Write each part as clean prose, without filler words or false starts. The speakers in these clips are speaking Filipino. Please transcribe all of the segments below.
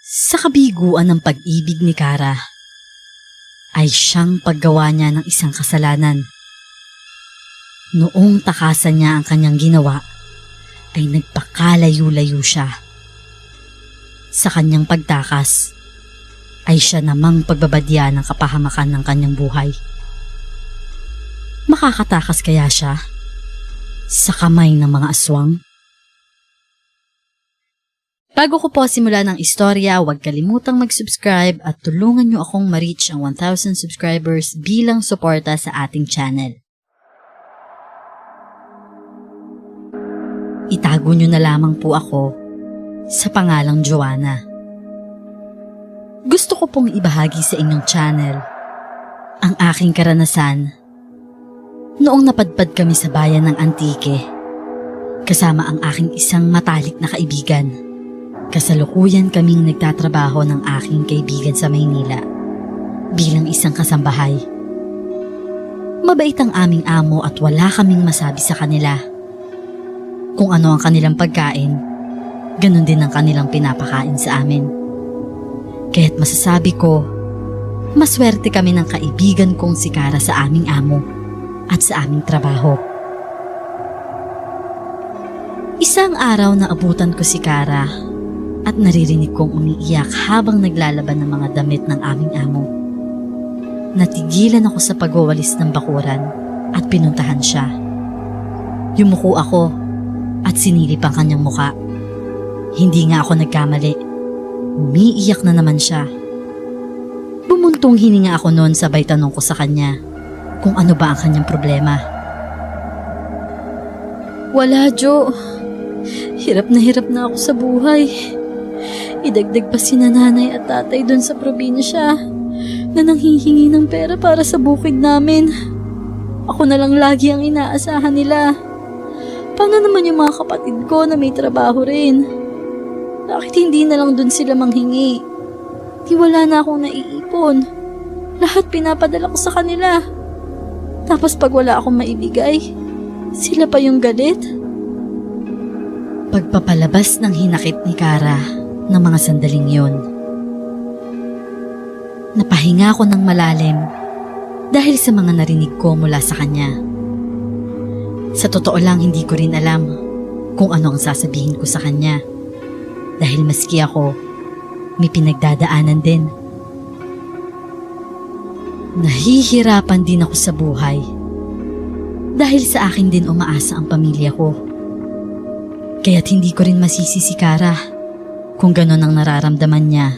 Sa kabiguan ng pag-ibig ni Kara, ay siyang paggawa niya ng isang kasalanan. Noong takasan niya ang kanyang ginawa, ay nagpakalayo-layo siya. Sa kanyang pagtakas, ay siya namang pagbabadya ng kapahamakan ng kanyang buhay. Makakatakas kaya siya sa kamay ng mga aswang? Bago ko po simula ng istorya, huwag kalimutang mag-subscribe at tulungan niyo akong ma-reach ang 1,000 subscribers bilang suporta sa ating channel. Itago niyo na lamang po ako sa pangalang Joanna. Gusto ko pong ibahagi sa inyong channel ang aking karanasan noong napadpad kami sa bayan ng Antique kasama ang aking isang matalik na kaibigan. Kasalukuyan kaming nagtatrabaho ng aking kaibigan sa Maynila bilang isang kasambahay. Mabait ang aming amo at wala kaming masabi sa kanila. Kung ano ang kanilang pagkain, ganun din ang kanilang pinapakain sa amin. Kaya't masasabi ko, maswerte kami ng kaibigan kong si Kara sa aming amo at sa aming trabaho. Isang araw na abutan ko si Kara at naririnig kong umiiyak habang naglalaban ng mga damit ng aming amo. Natigilan ako sa pagwawalis ng bakuran at pinuntahan siya. Yumuko ako at sinilip ang kanyang muka. Hindi nga ako nagkamali. Umiiyak na naman siya. Bumuntong hininga ako noon sabay tanong ko sa kanya kung ano ba ang kanyang problema. Wala, Jo. Hirap na ako sa buhay. Idagdag pa si nanay at tatay doon sa probinsya na nanghihingi ng pera para sa bukid namin. Ako na lang lagi ang inaasahan nila. Paano naman yung mga kapatid ko na may trabaho rin? Bakit hindi na lang doon sila manghingi? Di wala na akong naiipon. Lahat pinapadala ko sa kanila. Tapos pag wala akong maibigay, sila pa yung galit. Pagpapalabas ng hinakit ni Kara ng mga sandaling yon, napahinga ko ng malalim dahil sa mga narinig ko mula sa kanya. Sa totoo lang, hindi ko rin alam kung ano ang sasabihin ko sa kanya dahil maski ako, may pinagdadaanan din. Nahihirapan din ako sa buhay dahil sa akin din umaasa ang pamilya ko. Kaya't hindi ko rin masisi si Kara kung gano'n ang nararamdaman niya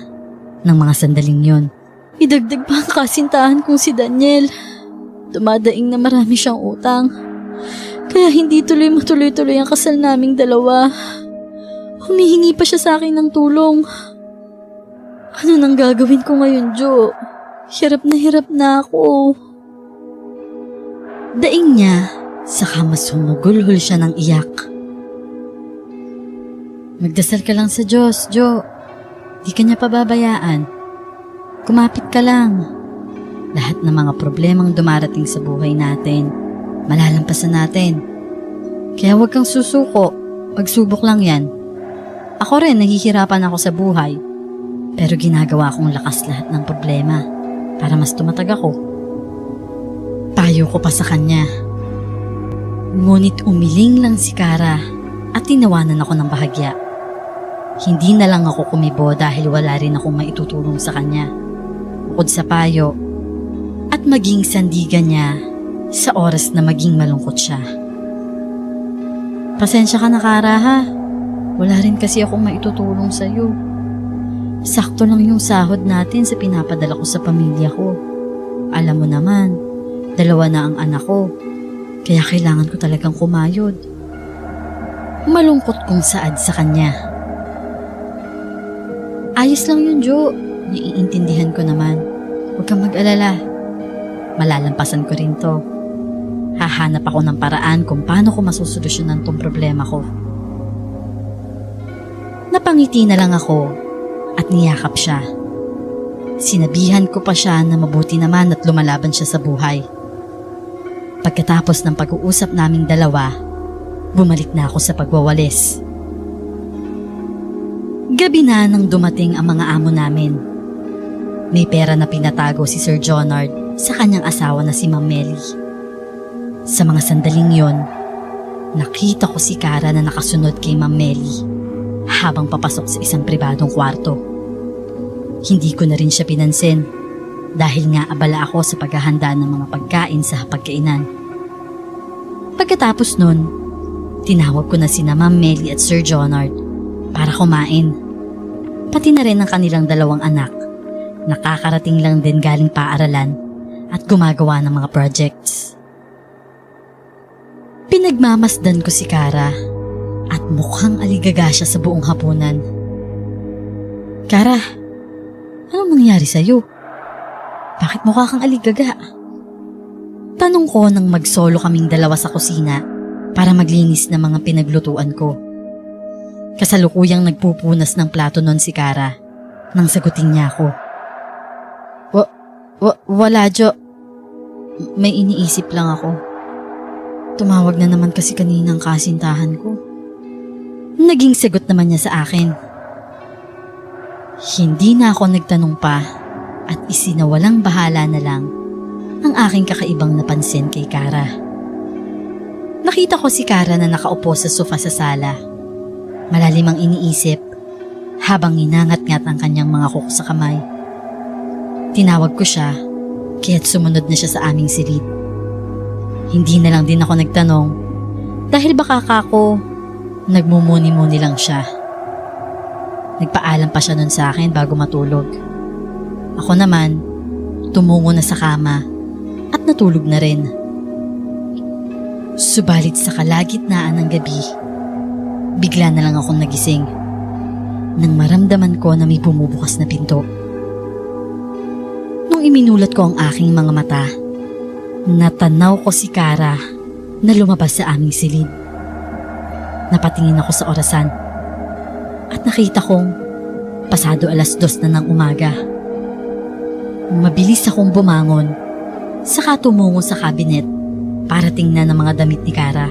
ng mga sandaling yon. Idagdag pa ang kasintahan kong si Daniel. Dumadaing na marami siyang utang. Kaya hindi matuloy-tuloy ang kasal naming dalawa. Humihingi pa siya sa akin ng tulong. Ano nang gagawin ko ngayon, Jo? Hirap na ako. Daing niya, saka mas humugulhol siya ng iyak. Magdasal ka lang sa Diyos, Jo. Di ka niya pababayaan. Kumapit ka lang. Lahat ng mga problemang dumarating sa buhay natin, malalampasan natin. Kaya huwag kang susuko. Pagsubok lang yan. Ako rin, nahihirapan ako sa buhay. Pero ginagawa kong lakas lahat ng problema para mas tumatag ako. Payo ko pa sa kanya. Ngunit umiling lang si Kara at tinawanan ako ng bahagya. Hindi na lang ako kumibo dahil wala rin akong maitutulong sa kanya. Bukod sa payo at maging sandigan niya sa oras na maging malungkot siya. Pasensya ka na, Kara, ha? Wala rin kasi akong maitutulong sa'yo. Sakto lang yung sahod natin sa pinapadala ko sa pamilya ko. Alam mo naman, 2 na ang anak ko, kaya kailangan ko talagang kumayod. Malungkot kong saad sa kanya. Ayos lang yun, Jo. Naiintindihan ko naman. Huwag kang mag-alala. Malalampasan ko rin to. Hahanap ako ng paraan kung paano ko masusolusyonan tong problema ko. Napangiti na lang ako at niyakap siya. Sinabihan ko pa siya na mabuti naman at lumalaban siya sa buhay. Pagkatapos ng pag-uusap naming dalawa, bumalik na ako sa pagwawalis. Gabi na nang dumating ang mga amo namin. May pera na pinatago si Sir Jonard sa kanyang asawa na si Ma'am Melly. Sa mga sandaling yon, nakita ko si Kara na nakasunod kay Ma'am Melly habang papasok sa isang pribadong kwarto. Hindi ko na rin siya pinansin dahil nga abala ako sa paghahanda ng mga pagkain sa hapagkainan. Pagkatapos nun, tinawag ko na sina Ma'am Melly at Sir Jonard para kumain. Pati na rin ang kanilang dalawang anak, nakakarating lang din galing paaralan at gumagawa ng mga projects. Pinagmamasdan ko si Kara at mukhang aligaga siya sa buong hapunan. Kara, anong nangyari sa'yo? Bakit mukha kang aligaga? Tanong ko nang magsolo kaming dalawa sa kusina para maglinis ng mga pinaglutuan ko. Kasalukuyang nagpupunas ng plato nun si Kara nang sagutin niya ako. Wala, Jo. May iniisip lang ako. Tumawag na naman kasi kaninang kasintahan ko. Naging sagot naman niya sa akin. Hindi na ako nagtanong pa at isinawalang bahala na lang ang aking kakaibang napansin kay Kara. Nakita ko si Kara na nakaupo sa sofa sa sala. Malalim ang iniisip habang inangat-ngat ang kanyang mga kuko sa kamay. Tinawag ko siya kaya't sumunod na siya sa aming silid. Hindi na lang din ako nagtanong dahil baka kako nagmumuni-muni lang siya. Nagpaalam pa siya nun sa akin bago matulog. Ako naman, tumungo na sa kama at natulog na rin. Subalit sa kalagitnaan ng gabi, bigla na lang akong nagising nang maramdaman ko na may bumubukas na pinto. Nung iminulat ko ang aking mga mata, natanaw ko si Kara na lumabas sa aming silid. Napatingin ako sa orasan at nakita kong pasado 2:00 na ng umaga. Mabilis akong bumangon, saka tumungo sa kabinet para tingnan ang mga damit ni Kara.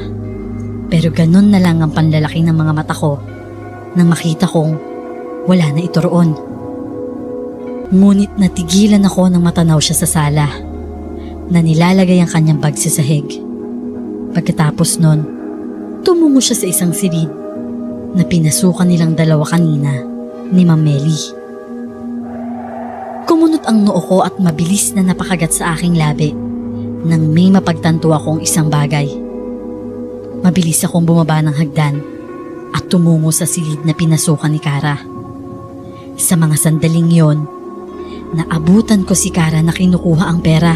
Pero ganun na lang ang panlalaki ng mga mata ko nang makita kong wala na ito roon. Ngunit natigilan ako nang matanaw siya sa sala na nilalagay ang kanyang bag sa sahig. Pagkatapos nun, tumungo siya sa isang silid na pinasukan nilang dalawa kanina ni Ma'am Melly. Kumunot ang noo ko at mabilis na napakagat sa aking labi nang may mapagtanto akong isang bagay. Mabilis akong bumaba ng hagdan at tumungo sa silid na pinasukan ni Kara. Sa mga sandaling yon, naabutan ko si Kara na kinukuha ang pera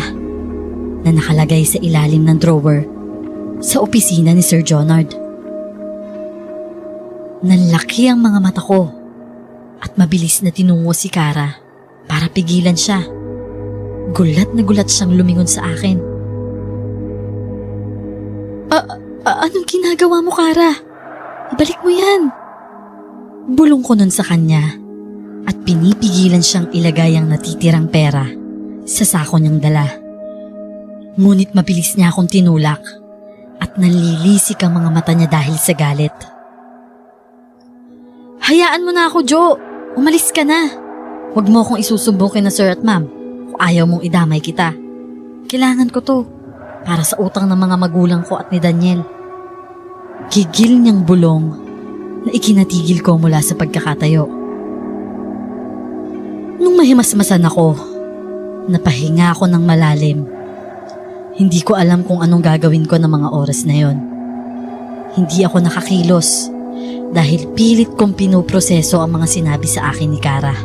na nakalagay sa ilalim ng drawer sa opisina ni Sir Jonard. Nanlaki ang mga mata ko at mabilis na tinungo si Kara para pigilan siya. Gulat na gulat siyang lumingon sa akin. Anong ginagawa mo, Kara? Ibalik mo yan. Bulong ko nun sa kanya at pinipigilan siyang ilagay ang natitirang pera sa sako niyang dala. Ngunit mabilis niya akong tinulak at nalilisik ang mga mata niya dahil sa galit. Hayaan mo na ako, Jo. Umalis ka na. Huwag mo akong isusumbukin na sir at ma'am kung ayaw mong idamay kita. Kailangan ko to para sa utang ng mga magulang ko at ni Daniel. Gigil niyang bulong na ikinatigil ko mula sa pagkakatayo. Nung mahimasmasan ako, napahinga ako ng malalim. Hindi ko alam kung anong gagawin ko ng mga oras na yon. Hindi ako nakakilos dahil pilit kong pinoproseso ang mga sinabi sa akin ni Kara.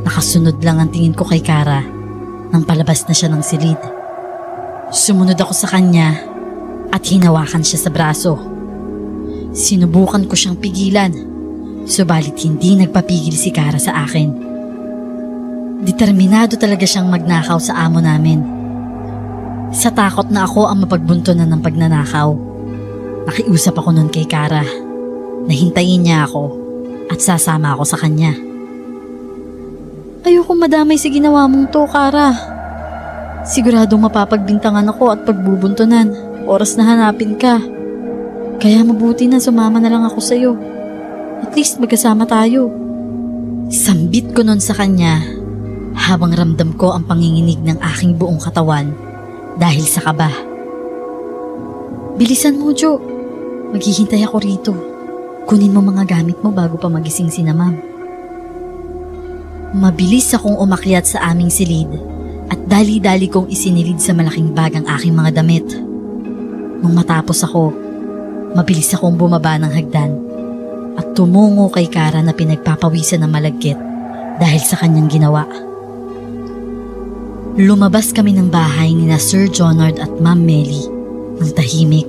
Nakasunod lang ang tingin ko kay Kara nang palabas na siya ng silid. Sumunod ako sa kanya at hinawakan siya sa braso. Sinubukan ko siyang pigilan, subalit hindi nagpapigil si Kara sa akin. Determinado talaga siyang magnakaw sa amo namin. Sa takot na ako ang mapagbuntunan ng pagnanakaw, nakiusap ako nun kay Kara na hintayin niya ako at sasama ako sa kanya. Ayoko madamay sa ginawa mong to, Kara. Siguradong mapapagbintangan ako at pagbubuntunan oras na hanapin ka. Kaya mabuti na sumama na lang ako sa'yo. At least magkasama tayo. Sambit ko nun sa kanya habang ramdam ko ang panginginig ng aking buong katawan dahil sa kaba. Bilisan mo, Jo. Maghihintay ako rito. Kunin mo mga gamit mo bago pa magising si na Ma'am. Mabilis akong umakyat sa aming silid at dali-dali kong isinilid sa malaking bag ang aking mga damit. Nung matapos ako, mabilis akong bumaba ng hagdan at tumungo kay Kara na pinagpapawisan ng malagkit dahil sa kanyang ginawa. Lumabas kami ng bahay ni na Sir Jonard at Ma'am Melly ng tahimik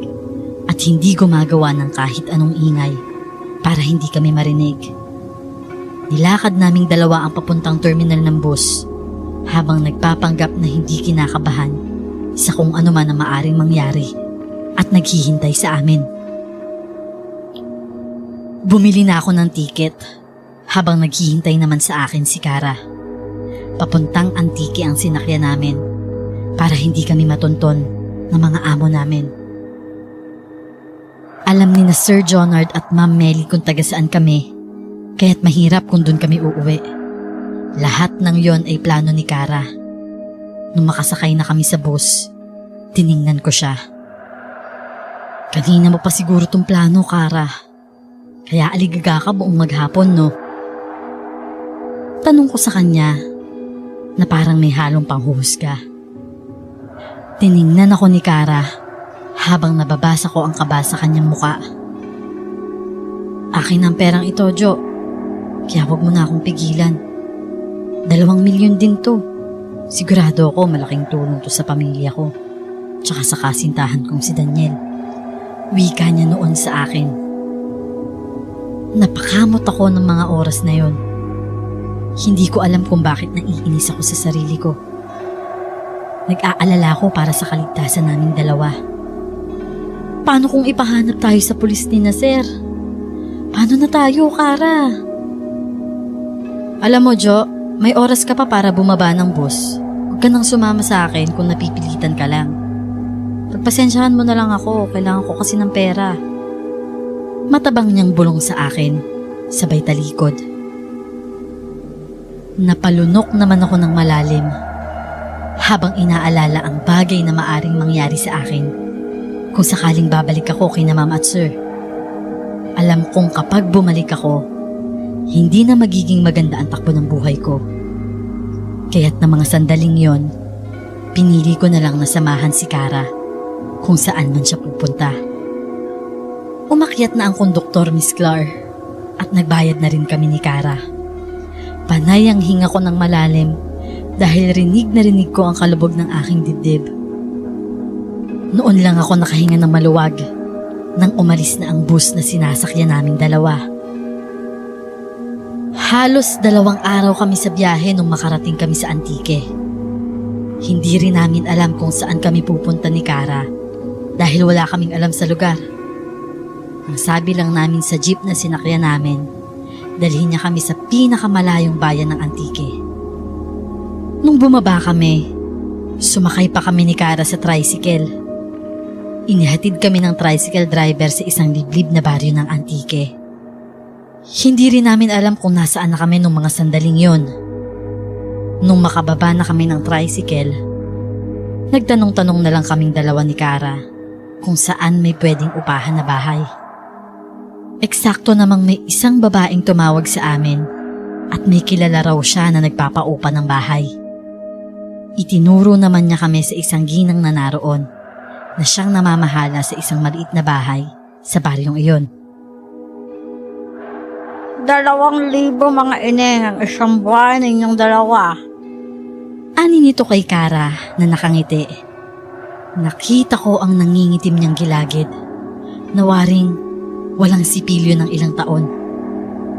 at hindi gumagawa ng kahit anong ingay para hindi kami marinig. Nilakad naming dalawa ang papuntang terminal ng bus habang nagpapanggap na hindi kinakabahan sa kung ano man ang maaring mangyari at naghihintay sa amin. Bumili na ako ng tiket habang naghihintay naman sa akin si Kara. Papuntang Antique ang sinakyan namin para hindi kami matunton ng mga amo namin. Alam ni na Sir Jonard at Ma'am Melly kung taga saan kami, kaya't mahirap kung dun kami uuwi. Lahat ng yon ay plano ni Kara. Nung makasakay na kami sa bus, tiningnan ko siya. Kanina mo pa siguro tong plano, Kara. Kaya aligaga ka buong maghapon, no? Tanong ko sa kanya na parang may halong panghuhusga. Tiningnan ako ni Kara habang nababasa ko ang kaba sa kanyang muka. Akin ang perang ito, Jo. Kaya wag mo na akong pigilan. 2 milyon din to. Sigurado ako malaking tulong to sa pamilya ko. Tsaka sa kasintahan kong si Daniel. Wika niya noon sa akin. Napakamot ako ng mga oras na yon. Hindi ko alam kung bakit naiinis ako sa sarili ko. Nag-aalala ko para sa kaligtasan naming dalawa. Paano kung ipahanap tayo sa pulis ni na Sir? Paano na tayo, Kara? Alam mo, Jo, may oras ka pa para bumaba ng bus. Huwag ka nang sumama sa akin kung napipilitan ka lang. Pagpasensyahan mo na lang ako, kailangan ko kasi ng pera. Matabang niyang bulong sa akin, sabay talikod. Napalunok naman ako ng malalim habang inaalala ang bagay na maaring mangyari sa akin kung sakaling babalik ako kina Ma'am at Sir. Alam kong kapag bumalik ako, hindi na magiging maganda ang takbo ng buhay ko. Kaya't na mga sandaling yon, pinili ko na lang na samahan si Kara kung saan man siya pupunta. Umakyat na ang konduktor, Miss Clar, at nagbayad na rin kami ni Kara. Panay ang hinga ko ng malalim dahil rinig na rinig ko ang kalubog ng aking dibdib. Noon lang ako nakahinga ng maluwag nang umalis na ang bus na sinasakyan naming dalawa. Halos 2 araw kami sa biyahe nung makarating kami sa Antique. Hindi rin namin alam kung saan kami pupunta ni Kara dahil wala kaming alam sa lugar. Ang sabi lang namin sa jeep na sinakyan namin, dalhin niya kami sa pinakamalayong bayan ng Antique. Nung bumaba kami, sumakay pa kami ni Kara sa tricycle. Inihatid kami ng tricycle driver sa isang liblib na baryo ng Antique. Hindi rin namin alam kung nasaan na kami nung mga sandaling yon. Nung makababa na kami ng tricycle, nagtanong-tanong na lang kaming dalawa ni Kara kung saan may pwedeng upahan na bahay. Eksakto namang may isang babaeng tumawag sa amin at may kilala raw siya na nagpapaupa ng bahay. Itinuro naman niya kami sa isang ginang na naroon na siyang namamahala sa isang maliit na bahay sa baryong iyon. 2,000 mga ineng ang isang buwan ninyong dalawa. Ani nito kay Kara na nakangiti. Nakita ko ang nangingitim niyang gilagid. Nawaring walang sipilyo ng ilang taon.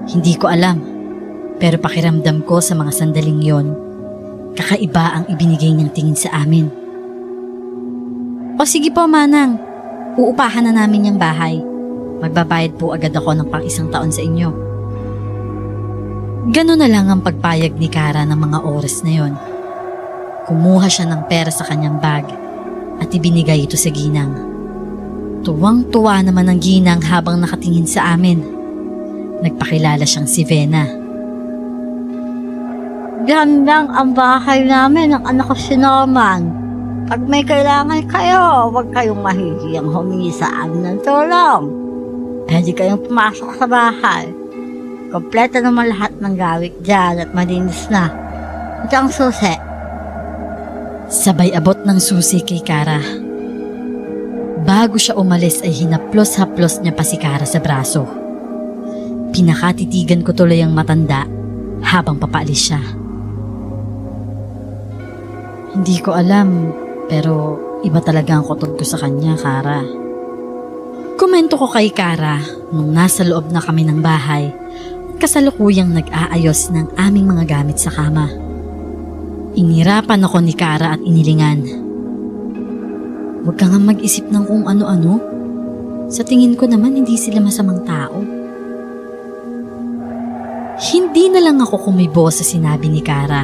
Hindi ko alam, pero pakiramdam ko sa mga sandaling yon, kakaiba ang ibinigay niyang tingin sa amin. O sige po, Manang, uupahan na namin yung bahay. Magbabayad po agad ako ng pang-1 taon sa inyo. Gano'n na lang ang pagpayag ni Kara ng mga oras na yon. Kumuha siya ng pera sa kanyang bag at ibinigay ito sa ginang. Tuwang-tuwa naman ang ginang habang nakatingin sa amin. Nagpakilala siyang si Vena. Diyan lang ang bahay namin ng anak ko si Norman. Pag may kailangan kayo, huwag kayong mahihiyang humingi sa amin ng tulong. Pwede kayong pumasok sa bahay. Kompleto naman lahat ng gamit dyan at malinis na. Ito ang susi. Sabay abot ng susi kay Kara. Bago siya umalis ay hinaplos-haplos niya pa si Kara sa braso. Pinakatitigan ko tuloy ang matanda habang papaalis siya. Hindi ko alam, pero iba talaga ang kutob ko sa kanya, Kara. Komento ko kay Kara nung nasa loob na kami ng bahay at kasalukuyang nag-aayos ng aming mga gamit sa kama. Inirapan ako ni Kara at inilingan. Huwag ka nga mag-isip ng kung ano-ano. Sa tingin ko naman hindi sila masamang tao. Hindi na lang ako kumibo sa sinabi ni Kara.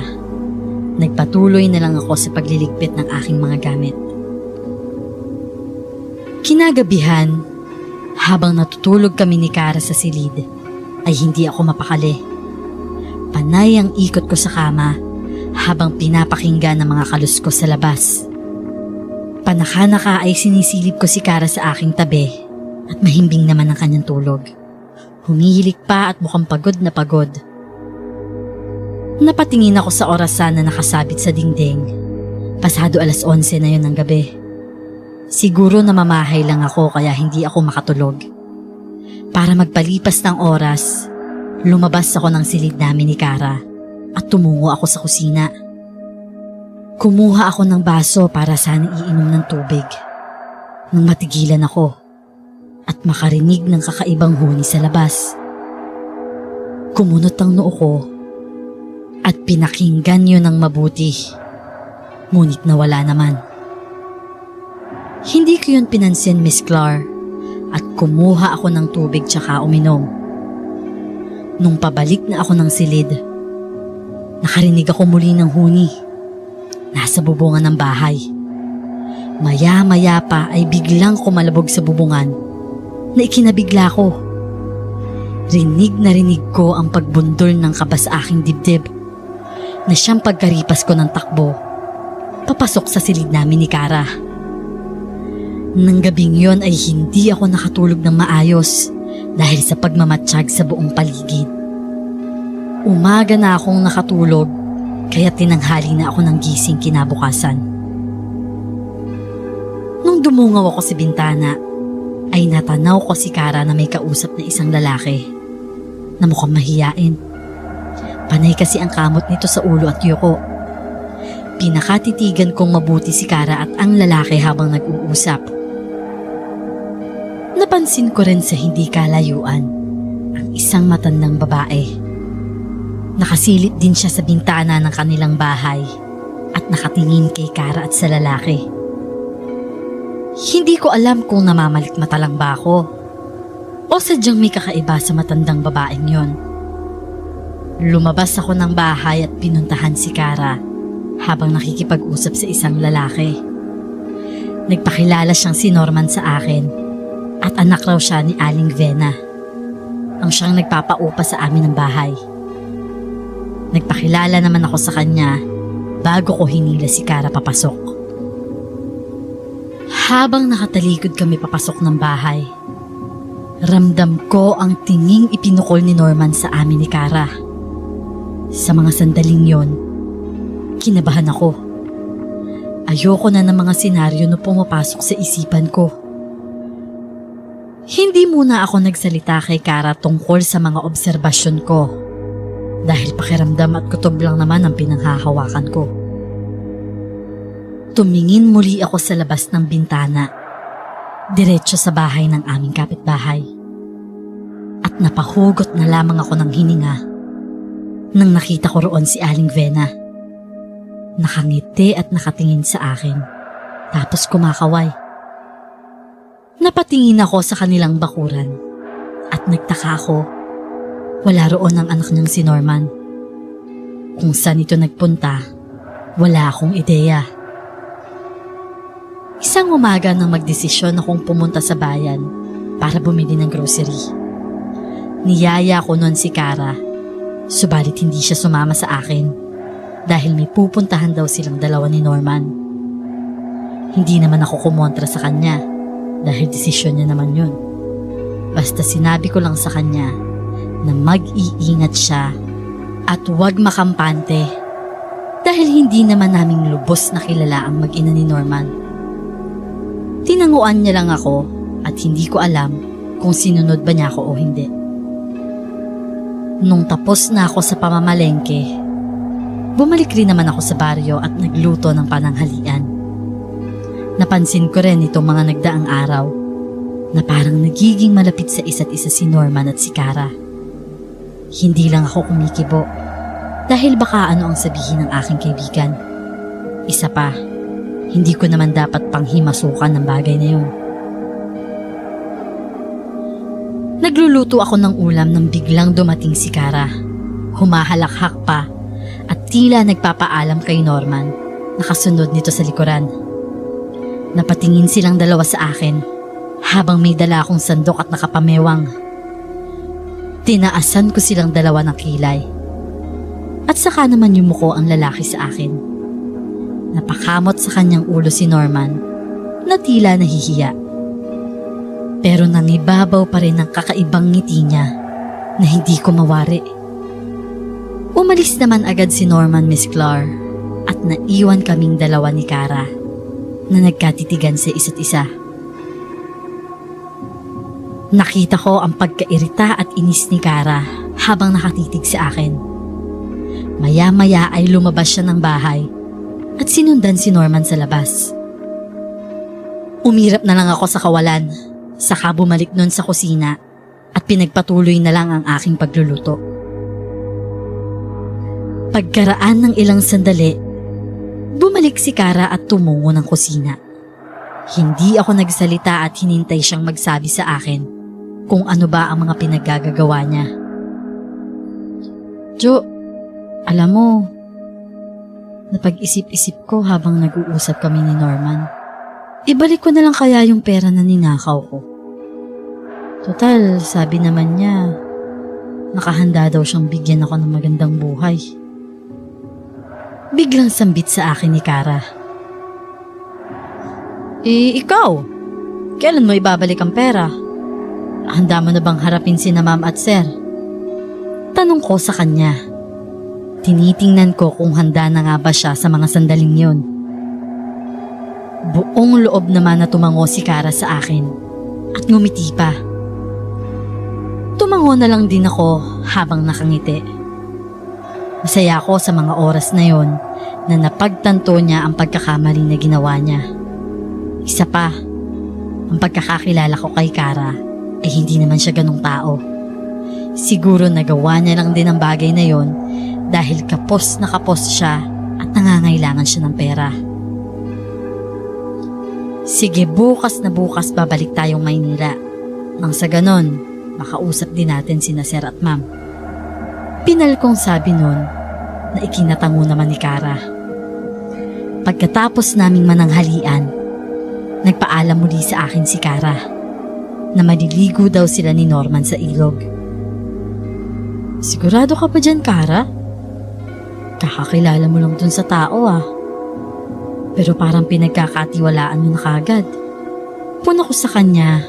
Nagpatuloy na lang ako sa pagliligpit ng aking mga gamit. Kinagabihan, habang natutulog kami ni Kara sa silid, ay hindi ako mapakali. Panay ang ikot ko sa kama habang pinapakinggan ang mga kalus ko sa labas. Panaka-naka ay sinisilip ko si Kara sa aking tabi at mahimbing naman ang kanyang tulog. Humihilik pa at mukhang pagod na pagod. Napatingin ako sa orasan na nakasabit sa dingding. Pasado 11:00 na yun ng gabi. Siguro namamahay lang ako kaya hindi ako makatulog. Para magpalipas ng oras, lumabas ako ng silid namin ni Kara at tumungo ako sa kusina. Kumuha ako ng baso para sana iinom ng tubig. Nang matigilan ako at makarinig ng kakaibang huni sa labas. Kumunot ang noo ko at pinakinggan yun ng mabuti. Ngunit nawala naman. Hindi ko yun pinansin, Miss Clar, at kumuha ako ng tubig tsaka uminom. Nung pabalik na ako ng silid, nakarinig ako muli ng huni. Nasa bubungan ng bahay. Maya-maya pa ay biglang kumalabog sa bubungan na ikinabigla ko. Rinig ko ang pagbundol ng kaba sa aking dibdib na siyang pagkaripas ko ng takbo papasok sa silid namin ni Kara. Nang gabing yon ay hindi ako nakatulog ng maayos dahil sa pagmamatsyag sa buong paligid. Umaga na akong nakatulog kaya tinanghali na ako ng gising kinabukasan. Nung dumungaw ako sa bintana ay natanaw ko si Kara na may kausap na isang lalaki na mukhang mahiyain. Panay kasi ang kamot nito sa ulo at yuko. Pinakatitigan kong mabuti si Kara at ang lalaki habang nag-uusap. Napansin ko rin sa hindi kalayuan ang isang matandang babae. Nakasilip din siya sa bintana ng kanilang bahay at nakatingin kay Kara at sa lalaki. Hindi ko alam kung namamalikmata lang ba ako o sadyang may kakaiba sa matandang babaeng yon. Lumabas ako ng bahay at pinuntahan si Kara habang nakikipag-usap sa isang lalaki. Nagpakilala siyang si Norman sa akin at anak raw siya ni Aling Vena, ang siyang nagpapaupa sa amin ng bahay. Nagpakilala naman ako sa kanya bago ko hinila si Kara papasok. Habang nakatalikod kami papasok ng bahay, ramdam ko ang tinging ipinukol ni Norman sa amin ni Kara. Sa mga sandaling yon, kinabahan ako. Ayoko na ng mga senaryo na pumapasok sa isipan ko. Hindi muna ako nagsalita kay Kara tungkol sa mga obserbasyon ko dahil pakiramdam at kutob lang naman ang pinanghahawakan ko. Tumingin muli ako sa labas ng bintana, diretso sa bahay ng aming kapitbahay. At napahugot na lamang ako ng hininga nang nakita ko roon si Aling Vena. Nakangiti at nakatingin sa akin, tapos kumakaway. Napatingin ako sa kanilang bakuran at nagtaka ako. Wala roon ang anak niyang si Norman. Kung saan ito nagpunta, wala akong ideya. Isang umaga nang magdesisyon akong pumunta sa bayan para bumili ng grocery. Niyaya ko noon si Kara, subalit hindi siya sumama sa akin dahil may pupuntahan daw silang dalawa ni Norman. Hindi naman ako kumontra sa kanya dahil desisyon niya naman yun. Basta sinabi ko lang sa kanya na mag-iingat siya at huwag makampante dahil hindi naman naming lubos na kilala ang mag-ina ni Norman. Tinanguan niya lang ako at hindi ko alam kung sinunod ba niya ako o hindi. Nung tapos na ako sa pamamalengke, bumalik rin naman ako sa baryo at nagluto ng pananghalian. Napansin ko rin itong mga nagdaang araw na parang nagiging malapit sa isa't isa si Norman at si Kara. Hindi lang ako kumikibo dahil baka ano ang sabihin ng aking kaibigan. Isa pa, hindi ko naman dapat panghimasukan ng bagay na yun. Nagluluto ako ng ulam nang biglang dumating si Kara. Humahalakhak pa at tila nagpapaalam kay Norman na kasunod nito sa likuran. Napatingin silang dalawa sa akin habang may dala akong sandok at nakapamewang. Tinaasan ko silang dalawa ng kilay. At saka naman yumuko ang lalaki sa akin. Napakamot sa kanyang ulo si Norman na tila nahihiya. Pero nangibabaw pa rin ang kakaibang ngiti niya na hindi ko mawari. Umalis naman agad si Norman, Miss Clar, at naiwan kaming dalawa ni Kara na nagkatitigan sa isa't isa. Nakita ko ang pagkairita at inis ni Kara habang nakatitig sa akin. Maya-maya ay lumabas siya ng bahay at sinundan si Norman sa labas. Umirap na lang ako sa kawalan, saka bumalik nun sa kusina at pinagpatuloy na lang ang aking pagluluto. Pagkaraan ng ilang sandali, bumalik si Kara at tumungo ng kusina. Hindi ako nagsalita at hinintay siyang magsabi sa akin kung ano ba ang mga pinaggagawa niya. Jo, alam mo, napag-isip-isip ko habang nag-uusap kami ni Norman. Ibalik ko na lang kaya yung pera na ninakaw ko. Total, sabi naman niya, nakahanda daw siyang bigyan ako ng magandang buhay. Biglang sambit sa akin ni Kara. Ikaw? Kailan mo ibabalik ang pera? Handa mo na bang harapin sina ma'am at sir? Tanong ko sa kanya. Tinitingnan ko kung handa na nga ba siya sa mga sandaling yon. Buong loob naman na tumango si Kara sa akin at ngumiti pa. Tumango na lang din ako habang nakangiti. Masaya ako sa mga oras na yon na napagtanto niya ang pagkakamali na ginawa niya. Isa pa, ang pagkakakilala ko kay Kara ay hindi naman siya ganong tao. Siguro nagawa niya lang din ang bagay na yon dahil kapos na kapos siya at nangangailangan siya ng pera. Sige, bukas na bukas babalik tayong Maynila. Nang sa ganon, makausap din natin sina sir at ma'am. Pinal kong sabi nun na ikinatango naman ni Kara. Pagkatapos naming mananghalian, nagpaalam muli sa akin si Kara na maliligo daw sila ni Norman sa ilog. Sigurado ka pa dyan, Kara? Kakakilala mo lang dun sa tao Pero parang pinagkakatiwalaan mo na kagad. Puno ko sa kanya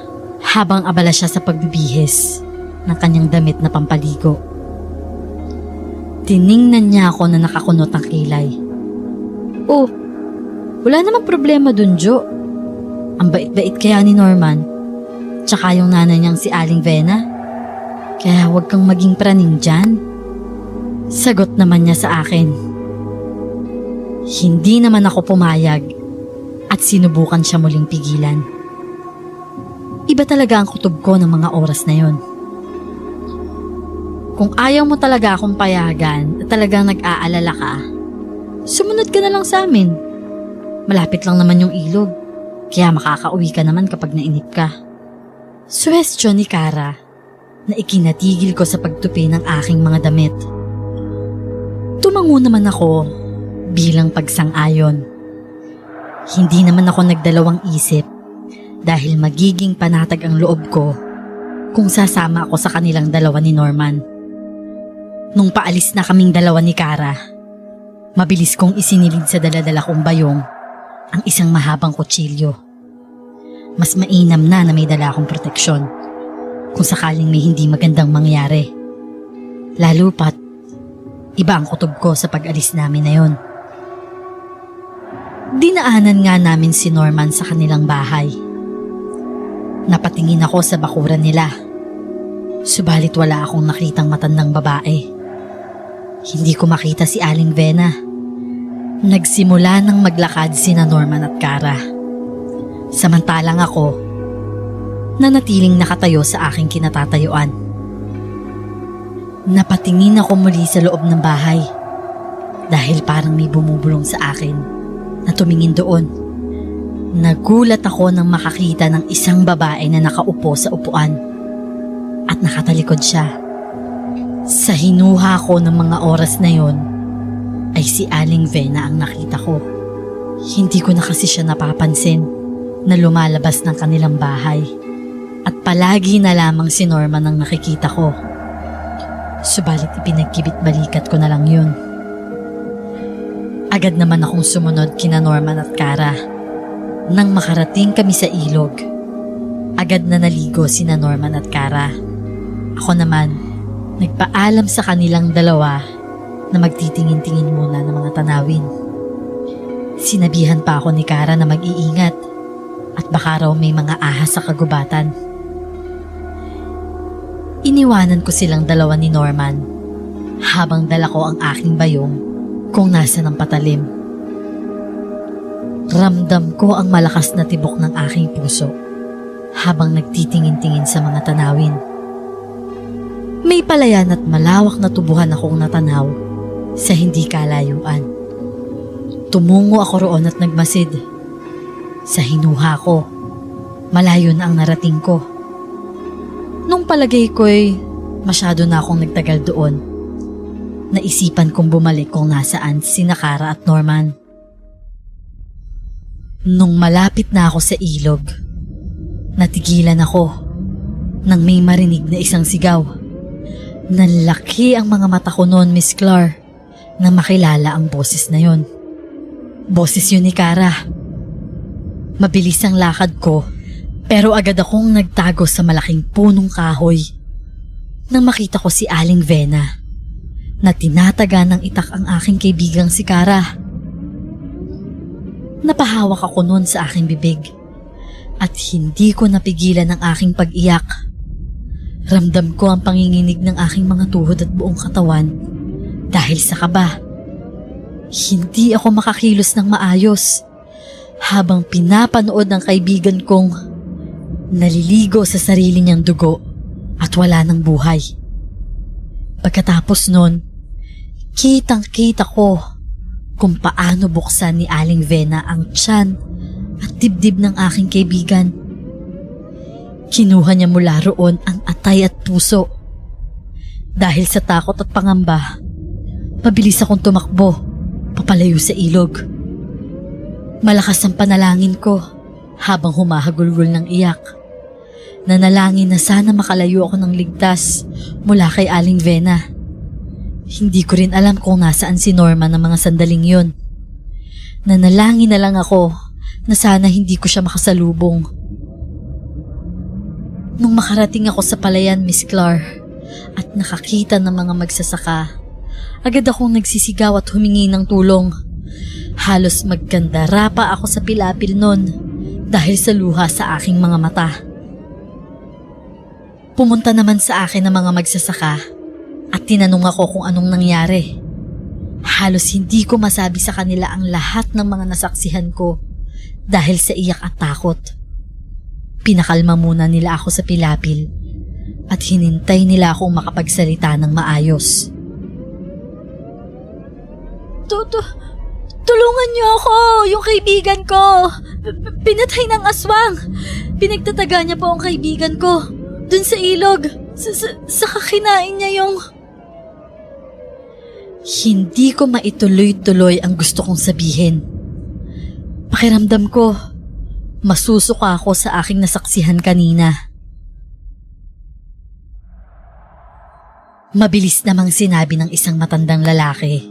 habang abala siya sa pagbibihis ng kanyang damit na pampaligo. Tiningnan niya ako na nakakunot ang kilay. Oh, wala namang problema dun, Jo. Ang bait-bait kaya ni Norman. Tsaka yung nanay niyang si Aling Vena. Kaya huwag kang maging praning dyan. Sagot naman niya sa akin. Hindi naman ako pumayag at sinubukan siya muling pigilan. Iba talaga ang kutob ko ng mga oras na yon. Kung ayaw mo talaga akong payagan at talagang nag-aalala ka, sumunod ka na lang sa amin. Malapit lang naman yung ilog, kaya makakauwi ka naman kapag nainip ka. Suwestyon ni Kara na ikinatigil ko sa pagtupi ng aking mga damit. Tumango naman ako bilang pagsang-ayon. Hindi naman ako nagdalawang isip dahil magiging panatag ang loob ko kung sasama ako sa kanilang dalawa ni Norman. Nung paalis na kaming dalawa ni Kara, mabilis kong isinilid sa daladala kong bayong ang isang mahabang kutsilyo. Mas mainam na may dala akong proteksyon kung sakaling may hindi magandang mangyari. Lalo pat, iba ang kutob ko sa pag-alis namin na yon. Dinaanan nga namin si Norman sa kanilang bahay. Napatingin ako sa bakuran nila. Subalit wala akong nakitang matandang babae. Hindi ko makita si Aling Vena. Nagsimula nang maglakad sina Norman at Kara. Samantalang ako, nanatiling nakatayo sa aking kinatatayuan. Napatingin ako muli sa loob ng bahay dahil parang may bumubulong sa akin na tumingin doon. Nagulat ako nang makakita ng isang babae na nakaupo sa upuan at nakatalikod siya. Sa hinuha ko ng mga oras na yon, ay si Aling Vena ang nakita ko. Hindi ko na kasi siya napapansin na lumalabas ng kanilang bahay at palagi na lamang si Norman ang nakikita ko. Subalit ipinagkibit-balikat ko na lang yun. Agad naman akong sumunod kina Norman at Kara. Nang makarating kami sa ilog, agad na naligo sina Norman at Kara. Ako naman, nagpaalam sa kanilang dalawa na magtitingin-tingin muna ng mga tanawin. Sinabihan pa ako ni Kara na mag-iingat at baka raw may mga ahas sa kagubatan. Iniwanan ko silang dalawa ni Norman habang dala ko ang aking bayong kung nasa ng patalim. Ramdam ko ang malakas na tibok ng aking puso habang nagtitingin-tingin sa mga tanawin. May palayan at malawak na tubuhan akong natanaw sa hindi kalayuan. Tumungo ako roon at nagmasid. Sa hinuha ko, malayo na ang narating ko. Nung palagay ko'y masyado na akong nagtagal doon, naisipan kong bumalik kung nasaan sina Kara at Norman. Nung malapit na ako sa ilog, natigilan ako nang may marinig na isang sigaw. Nanlaki ang mga mata ko noon, Miss Clar, na makilala ang boses na yon. Boses yun ni Kara. Mabilis ang lakad ko, pero agad akong nagtago sa malaking punong kahoy nang makita ko si Aling Vena na tinataga ng itak ang aking kaibigang si Kara. Napahawak ako noon sa aking bibig at hindi ko napigilan ang aking pag-iyak. Ramdam ko ang panginginig ng aking mga tuhod at buong katawan dahil sa kaba. Hindi ako makakilos ng maayos habang pinapanood ng kaibigan kong naliligo sa sarili niyang dugo at wala ng buhay. Pagkatapos nun, kitang-kita ko kung paano buksan ni Aling Vena ang tiyan at dibdib ng aking kaibigan. Kinuha niya mula roon ang atay at puso. Dahil sa takot at pangamba, mabilis akong tumakbo, papalayo sa ilog. Malakas ang panalangin ko habang humahagulgol ng iyak. Nanalangin na sana makalayo ako ng ligtas mula kay Aling Vena. Hindi ko rin alam kung nasaan si Norman ng mga sandaling yun. Nanalangin na lang ako na sana hindi ko siya makasalubong. Nung makarating ako sa palayan, Miss Clar, at nakakita ng mga magsasaka, agad akong nagsisigaw at humingi ng tulong. Halos magkandara pa ako sa pilapil nun dahil sa luha sa aking mga mata. Pumunta naman sa akin ang mga magsasaka at tinanong ako kung anong nangyari. Halos hindi ko masabi sa kanila ang lahat ng mga nasaksihan ko dahil sa iyak at takot. Pinakalma muna nila ako sa pilapil at hinintay nila akong makapagsalita ng maayos. Tulungan niyo ako! Yung kaibigan ko! Pinatay ng aswang! Pinagtataga niya po ang kaibigan ko dun sa ilog. Sa kakinain niya yung... Hindi ko maituloy-tuloy ang gusto kong sabihin. Pakiramdam ko, masusuka ako sa aking nasaksihan kanina. Mabilis namang sinabi ng isang matandang lalaki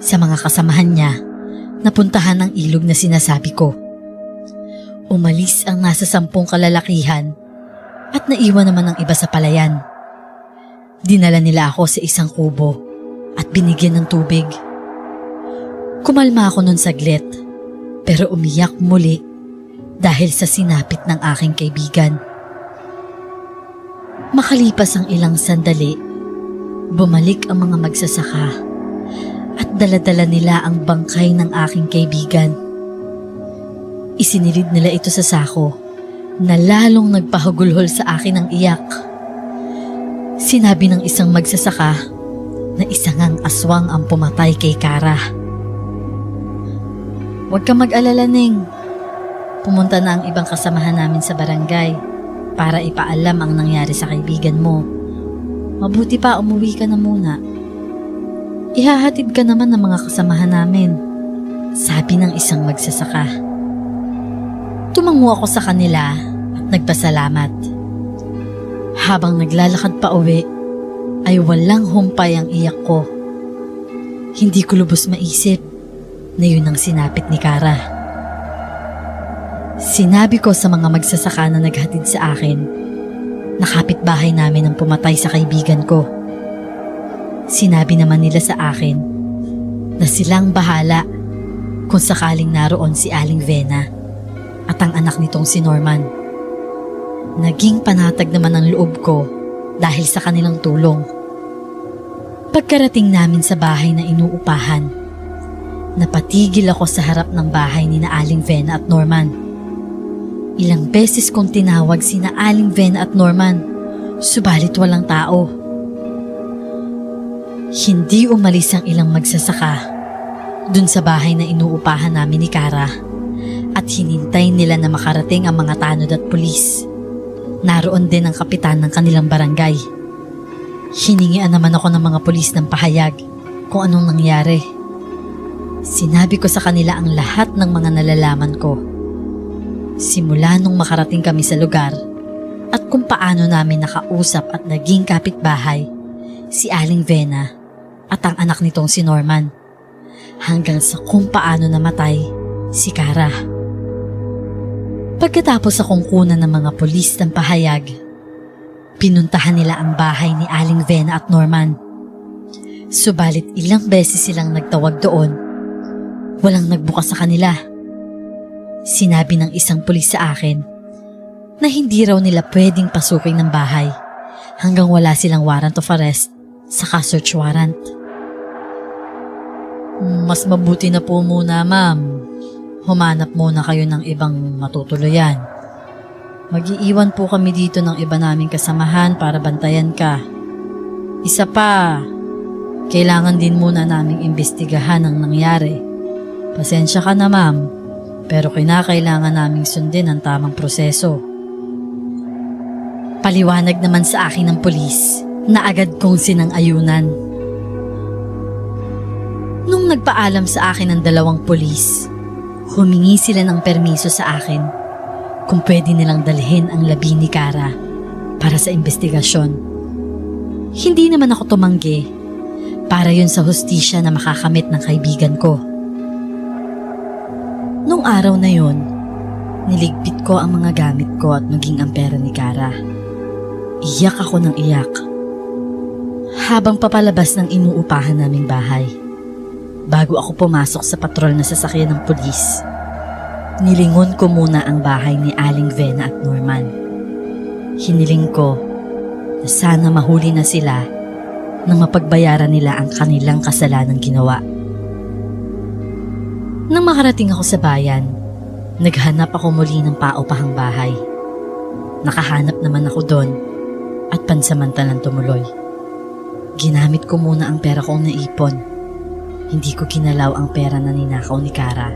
sa mga kasamahan niya na puntahan ang ilog na sinasabi ko. Umalis ang nasa 10 kalalakihan at naiwan naman ang iba sa palayan. Dinala nila ako sa isang kubo at binigyan ng tubig. Kumalma ako nun saglit pero umiyak muli dahil sa sinapit ng aking kaibigan. Makalipas ang ilang sandali, bumalik ang mga magsasaka at daladala nila ang bangkay ng aking kaibigan. Isinilid nila ito sa sako na lalong nagpahagulhol sa akin ng iyak. Sinabi ng isang magsasaka na isang ang aswang ang pumatay kay Kara. Huwag kang mag-alala, Ning. Pumunta na ang ibang kasamahan namin sa barangay para ipaalam ang nangyari sa kaibigan mo. Mabuti pa umuwi ka na muna. Ihahatid ka naman ng mga kasamahan namin, sabi ng isang magsasaka. Tumango ako sa kanila at nagpasalamat. Habang naglalakad pa uwi, ay walang humpay ang iyak ko. Hindi ko lubos maisip na yun ang sinapit ni Kara. Sinabi ko sa mga magsasaka na naghatid sa akin na kapitbahay namin ang pumatay sa kaibigan ko. Sinabi naman nila sa akin na silang bahala kung sakaling naroon si Aling Vena at ang anak nitong si Norman. Naging panatag naman ang loob ko dahil sa kanilang tulong. Pagkarating namin sa bahay na inuupahan, napatigil ako sa harap ng bahay ni na Aling Vena at Norman. Ilang beses kong tinawag sina Aling Vena at Norman, subalit walang tao. Hindi umalis ang ilang magsasaka dun sa bahay na inuupahan namin ni Kara at hinintay nila na makarating ang mga tanod at pulis. Naroon din ang kapitan ng kanilang barangay. Hiningian naman ako ng mga pulis ng pahayag kung anong nangyari. Sinabi ko sa kanila ang lahat ng mga nalalaman ko. Simula nung makarating kami sa lugar at kung paano namin nakausap at naging kapitbahay si Aling Vena at ang anak nitong si Norman, hanggang sa kung paano namatay si Kara. Pagkatapos akong kunan ng mga pulis ng pahayag, pinuntahan nila ang bahay ni Aling Vena at Norman. Subalit ilang beses silang nagtawag doon, walang nagbukas sa kanila. Sinabi ng isang pulis sa akin na hindi raw nila pwedeng pasukin ng bahay hanggang wala silang warrant of arrest saka search warrant. Mas mabuti na po muna, ma'am. Humanap muna kayo ng ibang matutuluyan. Mag-iiwan po kami dito ng iba naming kasamahan para bantayan ka. Isa pa, kailangan din muna naming imbestigahan ang nangyari. Pasensya ka na, ma'am. Pero kinakailangan naming sundin ang tamang proseso. Paliwanag naman sa akin ng pulis na agad kong sinang-ayunan. Nung nagpaalam sa akin ng 2 pulis, humingi sila ng permiso sa akin kung pwede nilang dalhin ang labi ni Kara para sa investigasyon. Hindi naman ako tumanggi para yun sa hustisya na makakamit ng kaibigan ko. Nung araw na yun, niligpit ko ang mga gamit ko at maging ang pera ni Kara. Iyak ako ng iyak. Habang papalabas ng inuupahan naming bahay, bago ako pumasok sa patrol na sasakyan ng pulis, nilingon ko muna ang bahay ni Aling Vena at Norman. Hiniling ko na sana mahuli na sila nang mapagbayaran nila ang kanilang kasalanang ginawa. Nang makarating ako sa bayan, naghanap ako muli ng paupahang bahay. Nakahanap naman ako doon at pansamantalang tumuloy. Ginamit ko muna ang pera kong naipon. Hindi ko ginalaw ang pera na ninakaw ni Kara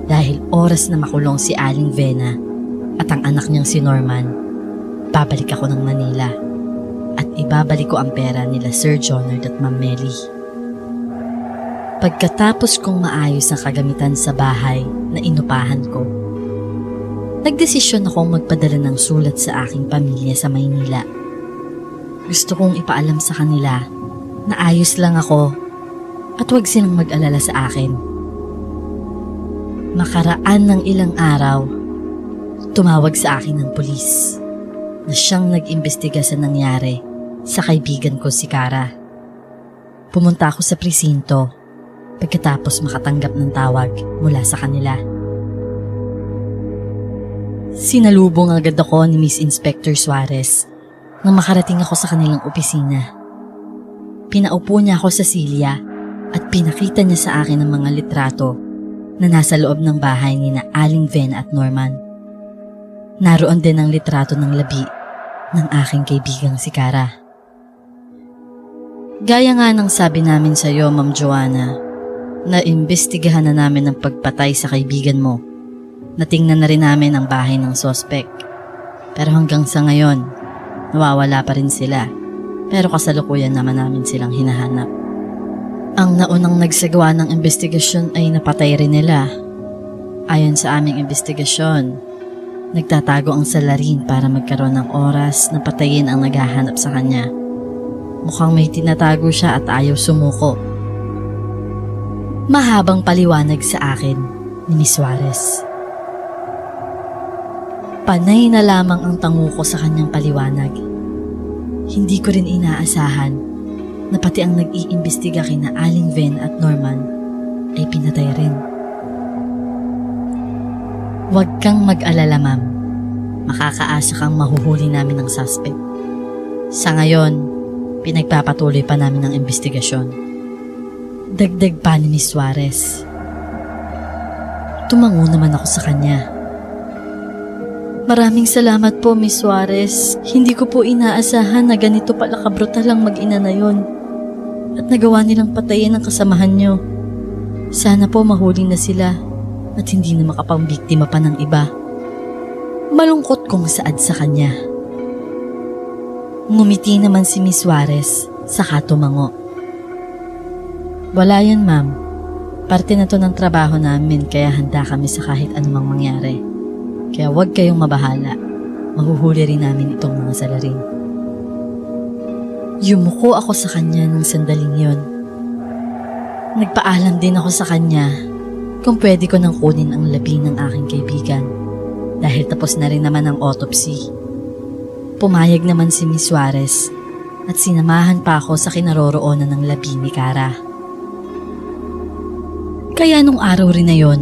dahil oras na makulong si Aling Vena at ang anak niyang si Norman, babalik ako ng Manila at ibabalik ko ang pera nila Sir Jonard at Ma'am Melly. Pagkatapos kong maayos ang kagamitan sa bahay na inupahan ko, nagdesisyon akong magpadala ng sulat sa aking pamilya sa Maynila. Gusto kong ipaalam sa kanila na ayos lang ako at huwag silang mag-alala sa akin. Makaraan ng ilang araw, tumawag sa akin ng pulis na siyang nag-imbestiga sa nangyari sa kaibigan ko si Kara. Pumunta ako sa presinto pagkatapos makatanggap ng tawag mula sa kanila. Sinalubong agad ako ni Miss Inspector Suarez nang makarating ako sa kanilang opisina. Pinaupo niya ako sa silya at pinakita niya sa akin ang mga litrato na nasa loob ng bahay ni na Aling Ven at Norman. Naroon din ang litrato ng labi ng aking kaibigang si Kara. Gaya nga ng sabi namin sa iyo, Ma'am Joanna, na imbestigahan na namin ang pagpatay sa kaibigan mo. Natingnan na rin namin ang bahay ng sospek. Pero hanggang sa ngayon, nawawala pa rin sila. Pero kasalukuyan naman namin silang hinahanap. Ang naunang nagsagawa ng investigasyon ay napatay rin nila. Ayon sa aming investigasyon, nagtatago ang salarin para magkaroon ng oras na patayin ang naghahanap sa kanya. Mukhang may tinatago siya at ayaw sumuko. Mahabang paliwanag sa akin ni Miss Suarez. Panay na lamang ang tango ko sa kanyang paliwanag. Hindi ko rin inaasahan na pati ang nag-iimbestiga kina Aling Ven at Norman ay pinatay rin. Huwag kang mag-alala, ma'am. Makakaasa kang mahuhuli namin ng suspect. Sa ngayon, pinagpapatuloy pa namin ang investigasyon. Dagdag pa ni Miss Suarez. Tumango naman ako sa kanya. Maraming salamat po, Miss Suarez. Hindi ko po inaasahan na ganito pala kabrutal ang mag-ina na yun. At nagawa nilang patayin ang kasamahan nyo. Sana po mahuli na sila at hindi na makapambiktima pa ng iba. Malungkot kong saad sa kanya. Ngumiti naman si Miss Suarez saka tumango. Wala yan, ma'am. Parte na to ng trabaho namin kaya handa kami sa kahit anumang mangyari. Kaya huwag kayong mabahala. Mahuhuli rin namin itong mga salarin. Yumuko ako sa kanya ng sandaling yon. Nagpaalam din ako sa kanya kung pwede ko nang kunin ang labi ng aking kaibigan dahil tapos na rin naman ang autopsy. Pumayag naman si Miss Suarez at sinamahan pa ako sa kinaroroonan ng labi ni Kara. Kaya nung araw rin na yon,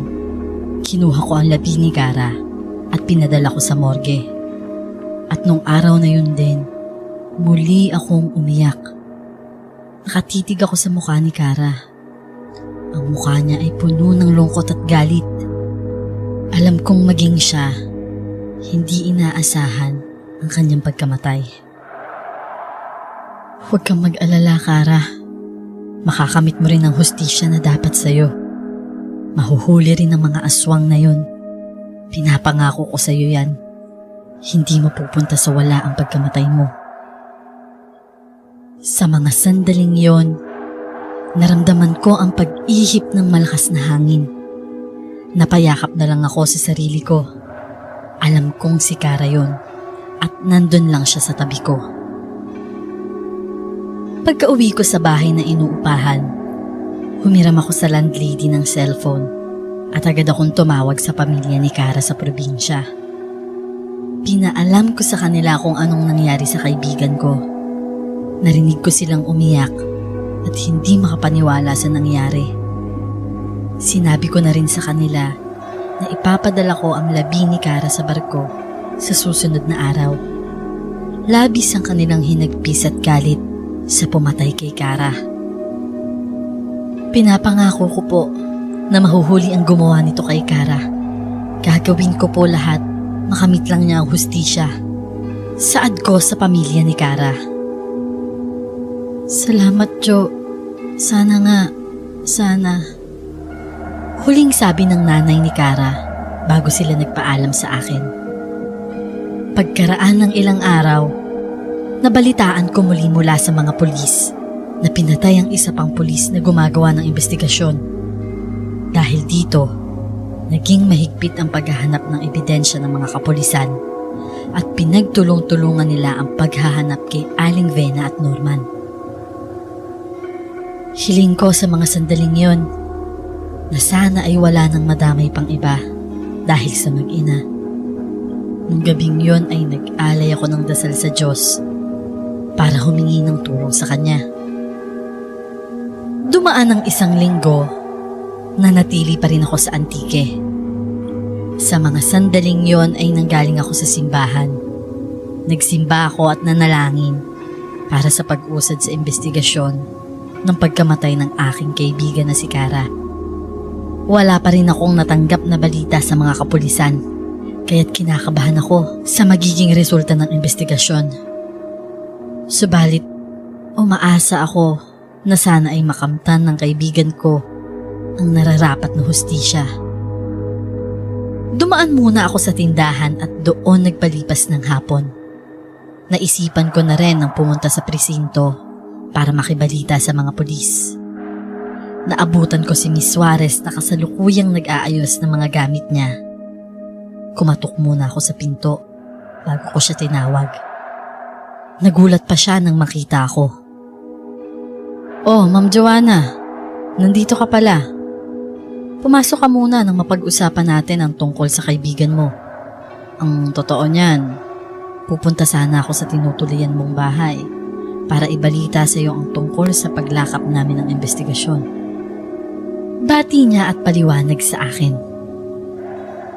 kinuha ko ang labi ni Kara at pinadala ko sa morgue. At nung araw na yun din, muli akong umiyak. Nakatitig ako sa mukha ni Kara. Ang mukha niya ay puno ng lungkot at galit. Alam kong maging siya, hindi inaasahan ang kanyang pagkamatay. Huwag kang mag-alala, Kara. Makakamit mo rin ang hustisya na dapat sa'yo. Mahuhuli rin ang mga aswang na yun. Pinapangako ko sa iyo yan. Hindi mapupunta sa wala ang pagkamatay mo. Sa mga sandaling yon, naramdaman ko ang pag-ihip ng malakas na hangin. Napayakap na lang ako sa sarili ko. Alam kong si Kara yon at nandun lang siya sa tabi ko. Pagka-uwi ko sa bahay na inuupahan, humiram ako sa landlady ng cellphone. At agad akong tumawag sa pamilya ni Kara sa probinsya. Pinaalam ko sa kanila kung anong nangyari sa kaibigan ko. Narinig ko silang umiyak at hindi makapaniwala sa nangyari. Sinabi ko na rin sa kanila na ipapadala ko ang labi ni Kara sa barko sa susunod na araw. Labis ang kanilang hinagpis at galit sa pumatay kay Kara. Pinapangako ko po na mahuhuli ang gumawa nito kay Kara. Gagawin ko po lahat, makamit lang niya ang hustisya. Saad ko sa pamilya ni Kara. Salamat, Jo. Sana. Huling sabi ng nanay ni Kara bago sila nagpaalam sa akin. Pagkaraan ng ilang araw, nabalitaan ko muli mula sa mga pulis na pinatay ang isa pang pulis na gumagawa ng investigasyon. Dahil dito, naging mahigpit ang paghahanap ng ebidensya ng mga kapulisan at pinagtulong-tulungan nila ang paghahanap kay Aling Vena at Norman. Hiling ko sa mga sandaling yon na sana ay wala nang madamay pang iba dahil sa mag-ina. Nung gabing yon ay nag-alay ako ng dasal sa Diyos para humingi ng tulong sa Kanya. Dumaan ang 1 linggo, nanatili pa rin ako sa Antique. Sa mga sandaling yon ay nanggaling ako sa simbahan. Nagsimba ako at nanalangin para sa pag-usad sa investigasyon ng pagkamatay ng aking kaibigan na si Cara. Wala pa rin akong natanggap na balita sa mga kapulisan, kaya't kinakabahan ako sa magiging resulta ng investigasyon. Subalit, umaasa ako na sana ay makamtan ng kaibigan ko ang nararapat na hustisya. Dumaan muna ako sa tindahan at doon nagpalipas ng hapon. Naisipan ko na rin ang pumunta sa presinto para makibalita sa mga pulis. Naabutan ko si Miss Suarez na kasalukuyang nag-aayos ng mga gamit niya. Kumatok muna ako sa pinto bago ko siya tinawag. Nagulat pa siya nang makita ako. "Oh, Ma'am Joanna, nandito ka pala. Pumasok ka muna nang mapag-usapan natin ang tungkol sa kaibigan mo. Ang totoo niyan, pupunta sana ako sa tinutuloyan mong bahay para ibalita sa iyo ang tungkol sa paglakap namin ng investigasyon." Bati niya at paliwanag sa akin.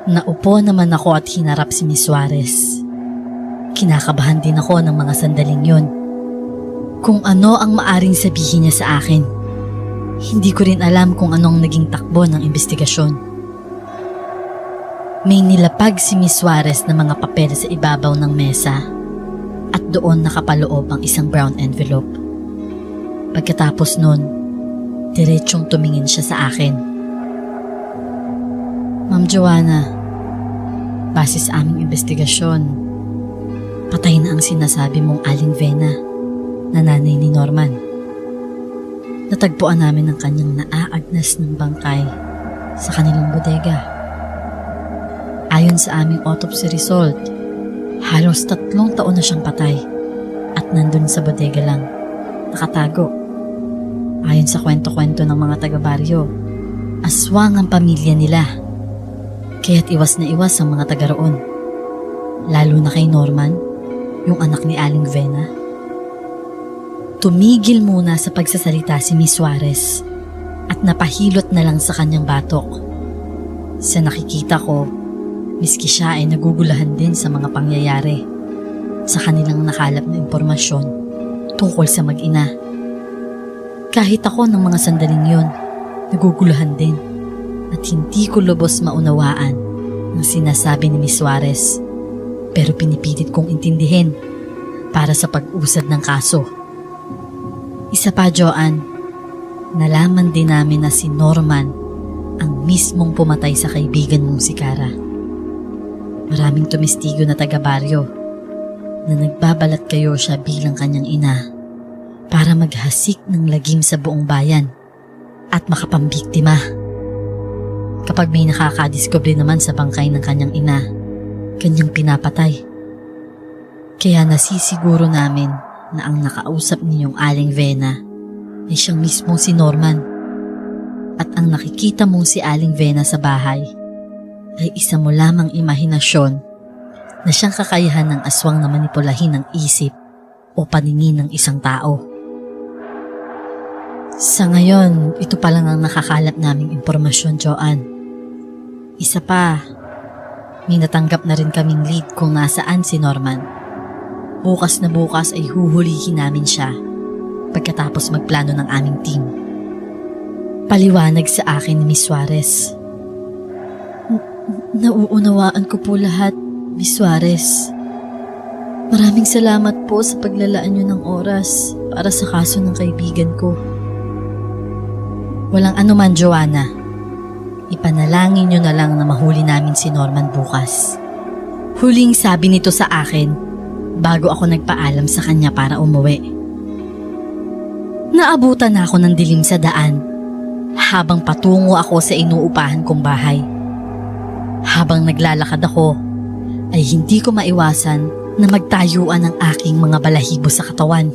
Naupo naman ako at hinarap si Miss Suarez. Kinakabahan din ako ng mga sandaling yon. Kung ano ang maaring sabihin niya sa akin. Hindi ko rin alam kung anong naging takbo ng investigasyon. May nilapag si Miss Suarez na mga papel sa ibabaw ng mesa at doon nakapaloob ang isang brown envelope. Pagkatapos nun, diretsong tumingin siya sa akin. "Ma'am Joanna, base sa aming investigasyon, patay na ang sinasabi mong Aling Vena na nanay ni Norman. Natagpuan namin ang kanyang naaagnas ng bangkay sa kanilang bodega. Ayon sa aming autopsy result, halos 3 taon na siyang patay at nandun sa bodega lang, nakatago. Ayon sa kwento-kwento ng mga taga-baryo, aswang ang pamilya nila. Kaya't iwas na iwas ang mga taga roon. Lalo na kay Norman, yung anak ni Aling Vena." Tumigil muna sa pagsasalita si Miss Suarez at napahilot na lang sa kanyang batok. Sa nakikita ko, miski siya ay nagugulahan din sa mga pangyayari sa kanilang nakalap na impormasyon tungkol sa mag-ina. Kahit ako ng mga sandaling yon, naguguluhan din at hindi ko lubos maunawaan ang sinasabi ni Miss Suarez, pero pinipilit kong intindihin para sa pag-usad ng kaso. Isa pa, Joanne, nalaman din namin na si Norman ang mismong pumatay sa kaibigan mong si Cara. Maraming tumestigo na taga-baryo na nagbabalat kayo siya bilang kanyang ina para maghasik ng lagim sa buong bayan at makapambiktima. Kapag may nakakadiskubre naman sa bangkay ng kanyang ina, kanyang pinapatay. Kaya nasisiguro namin na ang nakausap ninyong Aling Vena ay siyang mismong si Norman at ang nakikita mong si Aling Vena sa bahay ay isa mo lamang imahinasyon na siyang kakayahan ng aswang na manipulahin ang isip o paningin ng isang tao. Sa ngayon, ito pa lang ang nakakalat naming impormasyon, Joanne. Isa pa, may natanggap na rin kaming lead kung nasaan si Norman. Bukas na bukas ay huhulihin namin siya pagkatapos magplano ng aming team. Paliwanag sa akin ni Miss Suarez. Nauunawaan ko po lahat, Miss Suarez. Maraming salamat po sa paglalaan niyo ng oras para sa kaso ng kaibigan ko. Walang anuman, Joanna. Ipanalangin niyo na lang na mahuli namin si Norman bukas. Huling sabi nito sa akin bago ako nagpaalam sa kanya para umuwi. Naabutan na ako ng dilim sa daan habang patungo ako sa inuupahan kong bahay. Habang naglalakad ako, ay hindi ko maiwasan na magtayuan ang aking mga balahibo sa katawan.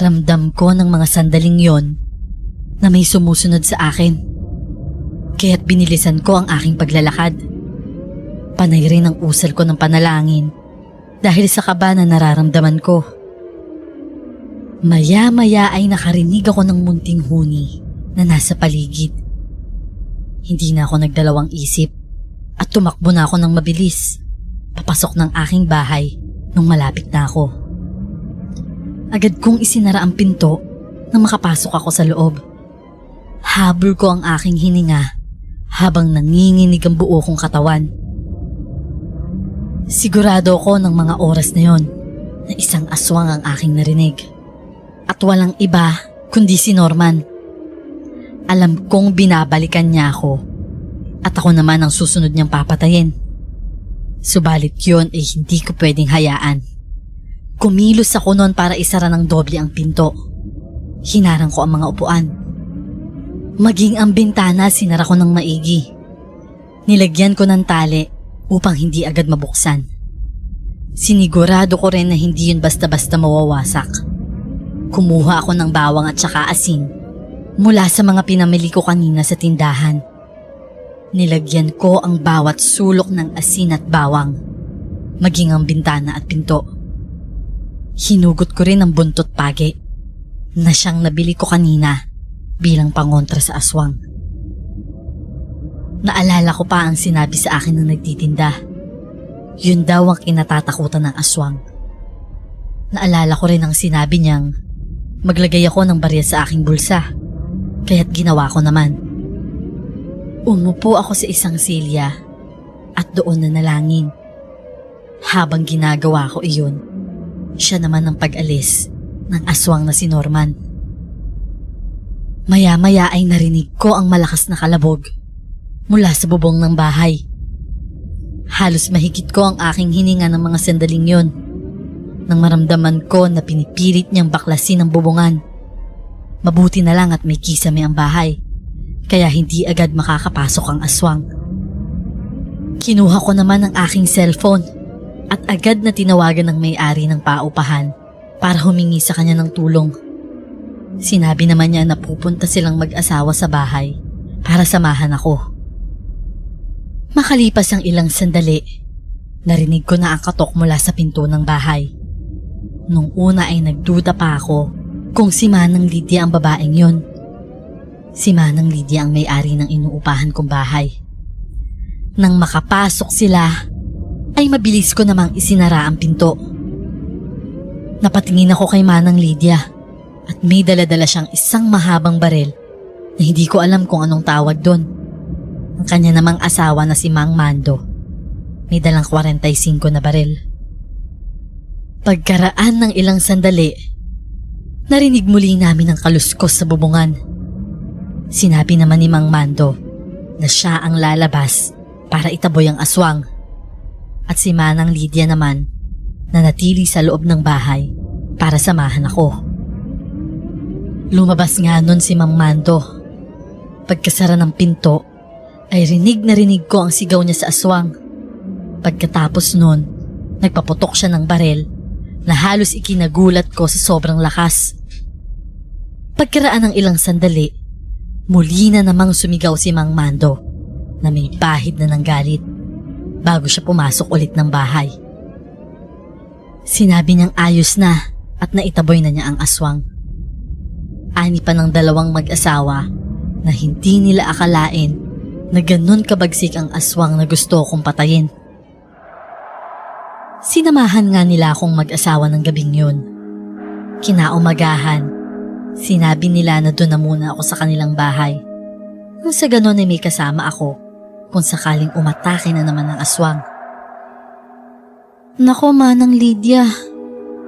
Ramdam ko ng mga sandaling yon na may sumusunod sa akin. Kaya't binilisan ko ang aking paglalakad. Panay rin ang usal ko ng panalangin dahil sa kaba na nararamdaman ko. Maya-maya ay nakarinig ako ng munting huni na nasa paligid. Hindi na ako nagdalawang isip at tumakbo na ako ng mabilis, papasok ng aking bahay nung malapit na ako. Agad kong isinara ang pinto nang makapasok ako sa loob. Habol ko ang aking hininga habang nanginginig ang buo kong katawan. Sigurado ko ng mga oras na yon na isang aswang ang aking narinig. At walang iba kundi si Norman. Alam kong binabalikan niya ako at ako naman ang susunod niyang papatayin. Subalit yun ay hindi ko pwedeng hayaan. Kumilos ako noon para isara ng doble ang pinto. Hinarang ko ang mga upuan. Maging ang bintana sinara ko ng maigi. Nilagyan ko ng tali upang hindi agad mabuksan. Sinigurado ko rin na hindi yun basta-basta mawawasak. Kumuha ako ng bawang at saka asin mula sa mga pinamili ko kanina sa tindahan. Nilagyan ko ang bawat sulok ng asin at bawang, maging ang bintana at pinto. Hinugot ko rin ang buntot pagi na siyang nabili ko kanina bilang pangontra sa aswang. Naalala ko pa ang sinabi sa akin ng nagtitinda. Yun daw ang kinatatakutan ng aswang. Naalala ko rin ang sinabi niyang maglagay ako ng barya sa aking bulsa, kaya't ginawa ko naman. Umupo ako sa isang silya at doon na nalangin. Habang ginagawa ko iyon, siya naman ang pag-alis ng aswang na si Norman. Maya-maya ay narinig ko ang malakas na kalabog mula sa bubong ng bahay. Halos mahigit ko ang aking hininga ng mga sandaling yon nang maramdaman ko na pinipilit niyang baklasin ang bubungan. Mabuti na lang at may kisame ang bahay, kaya hindi agad makakapasok ang aswang. Kinuha ko naman ang aking cellphone at agad na tinawagan ng may-ari ng paupahan para humingi sa kanya ng tulong. Sinabi naman niya na pupunta silang mag-asawa sa bahay para samahan ako. Makalipas ang ilang sandali, narinig ko na ang katok mula sa pinto ng bahay. Nung una ay nagduda pa ako kung si Manang Lydia ang babaeng yon. Si Manang Lydia ang may-ari ng inuupahan kong bahay. Nang makapasok sila, ay mabilis ko namang isinara ang pinto. Napatingin ako kay Manang Lydia at may dala-dala siyang isang mahabang baril na hindi ko alam kung anong tawag doon. Ang kanya namang asawa na si Mang Mando, may dalang 45 na baril. Pagkaraan ng ilang sandali, narinig muli namin ang kaluskos sa bubungan. Sinabi naman ni Mang Mando na siya ang lalabas para itaboy ang aswang at si Manang Lydia naman na natili sa loob ng bahay para samahan ako. Lumabas nga nun si Mang Mando. Pagkasara ng pinto ay rinig na rinig ko ang sigaw niya sa aswang. Pagkatapos nun, nagpaputok siya ng baril na halos ikinagulat ko sa sobrang lakas. Pagkaraan ng ilang sandali, muli na namang sumigaw si Mang Mando na may bahid na ng galit bago siya pumasok ulit ng bahay. Sinabi niyang ayos na at naitaboy na niya ang aswang. Ani pa ng dalawang mag-asawa na hindi nila akalain na ganun kabagsik ang aswang na gusto kong patayin. Sinamahan nga nila akong mag-asawa ng gabing yun. Kinaumagahan, sinabi nila na doon na muna ako sa kanilang bahay. Nang sa ganon ay may kasama ako kung sakaling umatake na naman ang aswang. Nako Manang Lydia,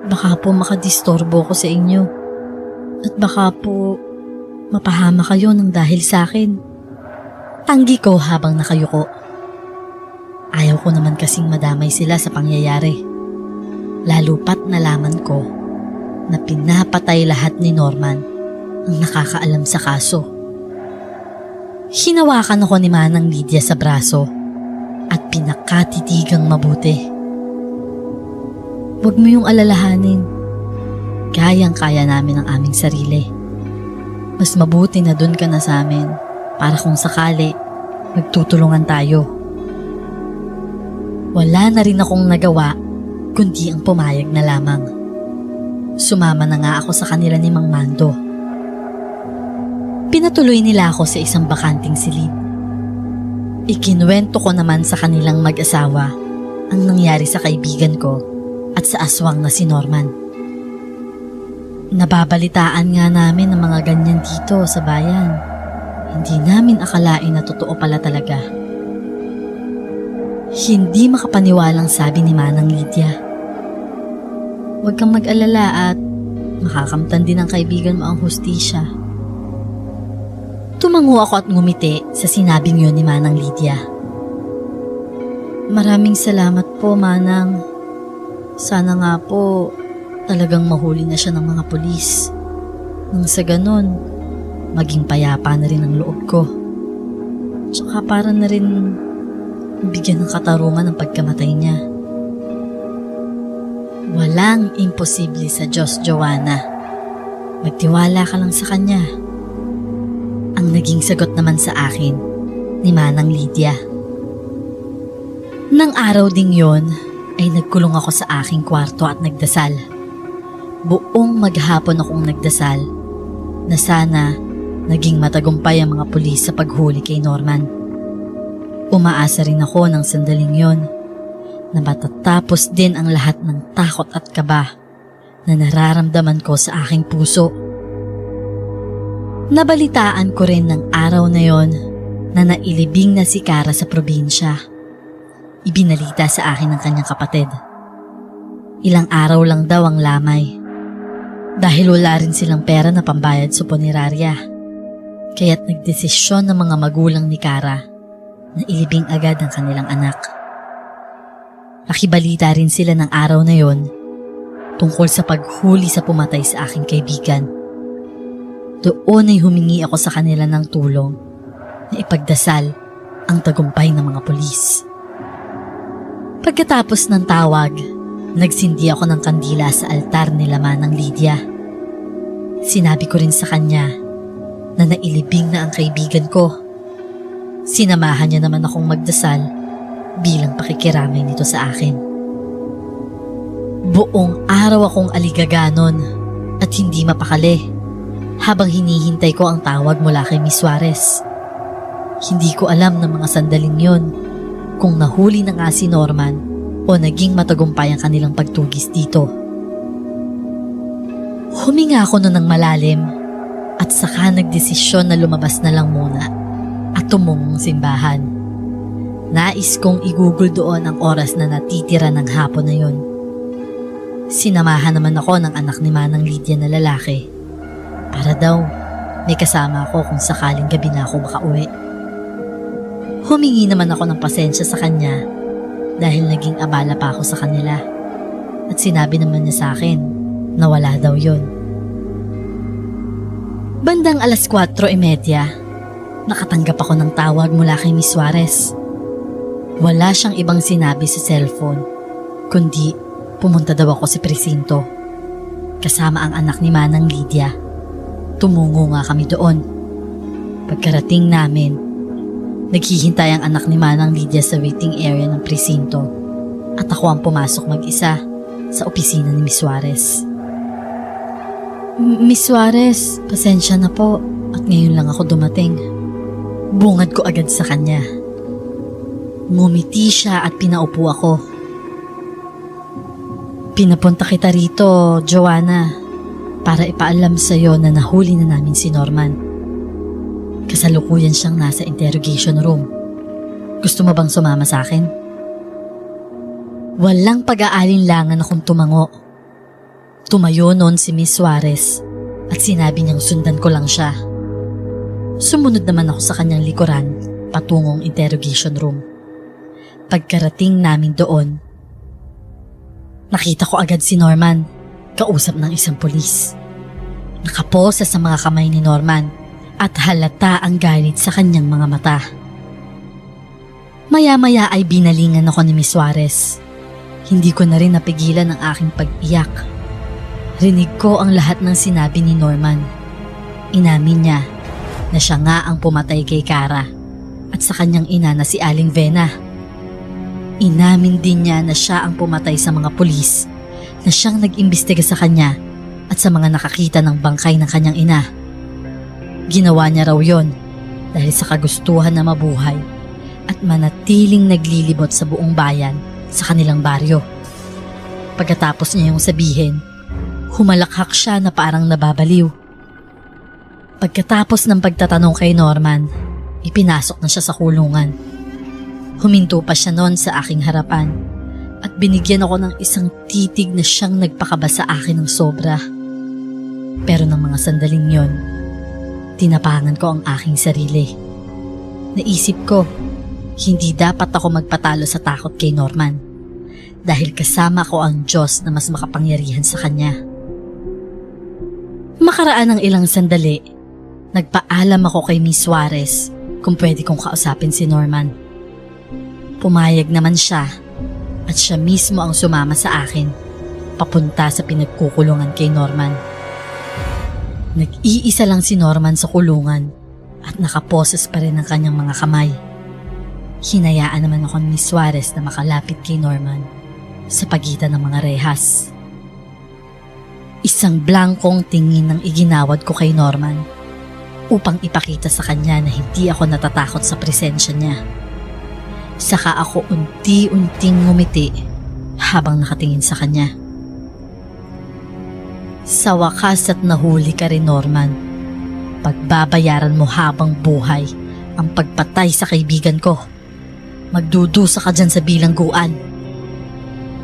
baka po makadistorbo ko sa inyo. At baka po mapahama kayo ng dahil sa akin. Tanggi ko habang nakayuko. Ayaw ko naman kasing madamay sila sa pangyayari. Lalo pat nalaman ko na pinapatay lahat ni Norman ang nakakaalam sa kaso. Hinawakan ako ni Manang Lydia sa braso at pinakatitigang mabuti. Huwag mo yung alalahanin. Kayang-kaya namin ang aming sarili. Mas mabuti na dun ka na sa amin para kung sakali, magtutulungan tayo. Wala na rin akong nagawa kundi ang pumayag na lamang. Sumama na nga ako sa kanila ni Mang Mando. Pinatuloy nila ako sa isang bakanting silid. Ikinuwento ko naman sa kanilang mag-asawa ang nangyari sa kaibigan ko at sa aswang na si Norman. Nababalitaan nga namin ang mga ganyan dito sa bayan. Hindi namin akalain na totoo pala talaga. Hindi makapaniwalang sabi ni Manang Lydia. Huwag kang mag-alala at makakamtan din ng kaibigan mo ang hustisya. Tumango ako at ngumiti sa sinabing yun ni Manang Lydia. Maraming salamat po, Manang. Sana nga po talagang mahuli na siya ng mga pulis. Nang sa ganun, maging payapa na rin ang loob ko. Tsaka para na rin bigyan ng katarungan ang pagkamatay niya. Walang imposible sa Diyos, Joanna. Magtiwala ka lang sa Kanya. Ang naging sagot naman sa akin ni Manang Lydia. Nang araw ding yon ay nagkulong ako sa aking kwarto at nagdasal. Buong maghapon akong nagdasal na sana naging matagumpay ang mga pulis sa paghuli kay Norman. Umaasa rin ako ng sandaling yon na matatapos din ang lahat ng takot at kaba na nararamdaman ko sa aking puso. Nabalitaan ko rin ng araw na yon na nailibing na si Kara sa probinsya. Ibinalita sa akin ng kanyang kapatid. Ilang araw lang daw ang lamay. Dahil wala rin silang pera na pambayad sa punerarya. Kaya't nagdesisyon ng mga magulang ni Kara na ilibing agad ang kanilang anak. Nakibalita rin sila ng araw na yon tungkol sa paghuli sa pumatay sa aking kaibigan. Doon ay humingi ako sa kanila ng tulong na ipagdasal ang tagumpay ng mga pulis. Pagkatapos ng tawag, nagsindi ako ng kandila sa altar nila Manang Lydia. Sinabi ko rin sa kanya na nailibing na ang kaibigan ko. Sinamahan niya naman akong magdasal bilang pakikiramay nito sa akin. Buong araw akong aligaganon at hindi mapakali habang hinihintay ko ang tawag mula kay Miss Suarez. Hindi ko alam ng mga sandaling yon kung nahuli na nga si Norman o naging matagumpay ang kanilang pagtugis dito. Huminga ako nun ng malalim at saka nagdesisyon na lumabas na lang muna at tumungong simbahan. Nais kong igugol doon ang oras na natitira ng hapon na yon. Sinamahan naman ako ng anak ni Manang Lydia na lalaki para daw may kasama ako kung sakaling gabi na ako makauwi. Humingi naman ako ng pasensya sa kanya dahil naging abala pa ako sa kanila at sinabi naman niya sa akin na wala daw yun. Bandang 4:30, nakatanggap ako ng tawag mula kay Miss Suarez. Wala siyang ibang sinabi sa cellphone kundi pumunta daw ako sa presinto kasama ang anak ni Manang Lydia. Tumungo nga kami doon. Pagkarating namin, naghihintay ang anak ni Manang Lydia sa waiting area ng presinto at ako ang pumasok mag-isa sa opisina ni Miss Suarez. Miss Suarez, pasensya na po at ngayon lang ako dumating. Bungad ko agad sa kanya. Ngumiti siya at pinaupo ako. Pinapunta kita rito, Joanna, para ipaalam sa'yo na nahuli na namin si Norman. Kasalukuyan siyang nasa interrogation room. Gusto mo bang sumama sa akin? Walang pag-aalinlangan akong tumango. Tumayo noon si Miss Suarez at sinabi niyang sundan ko lang siya. Sumunod naman ako sa kanyang likuran patungong interrogation room. Pagkarating namin doon, nakita ko agad si Norman, kausap ng isang pulis. Nakaposa sa mga kamay ni Norman at halata ang galit sa kanyang mga mata. Maya-maya ay binalingan ako ni Miss Suarez. Hindi ko na rin napigilan ang aking pag-iyak. Rinig ko ang lahat ng sinabi ni Norman. Inamin niya na siya nga ang pumatay kay Kara at sa kanyang ina na si Aling Vena. Inamin din niya na siya ang pumatay sa mga pulis na siyang nag-imbestiga sa kanya at sa mga nakakita ng bangkay ng kanyang ina. Ginawa niya raw yon dahil sa kagustuhan na mabuhay at manatiling naglilibot sa buong bayan sa kanilang baryo. Pagkatapos niya yung sabihin, humalakhak siya na parang nababaliw. Pagkatapos ng pagtatanong kay Norman, ipinasok na siya sa kulungan. Huminto pa siya noon sa aking harapan at binigyan ako ng isang titig na siyang nagpakaba sa akin ng sobra. Pero ng mga sandaling yon, tinapangan ko ang aking sarili. Naisip ko, hindi dapat ako magpatalo sa takot kay Norman dahil kasama ko ang Diyos na mas makapangyarihan sa kanya. Makaraan ng ilang sandali, nagpaalam ako kay Miss Suarez kung pwede kong kausapin si Norman. Pumayag naman siya at siya mismo ang sumama sa akin papunta sa pinagkukulungan kay Norman. Nag-iisa lang si Norman sa kulungan at nakaposes pa rin ang kanyang mga kamay. Hinayaan naman ako ni Miss Suarez na makalapit kay Norman sa pagitan ng mga rehas. Isang blankong tingin ang iginawad ko kay Norman upang ipakita sa kanya na hindi ako natatakot sa presensya niya. Saka ako unti-unting ngumiti habang nakatingin sa kanya. Sa wakas at nahuli ka rin, Norman. Pagbabayaran mo habang buhay ang pagpatay sa kaibigan ko. Magdudusa ka dyan sa bilangguan.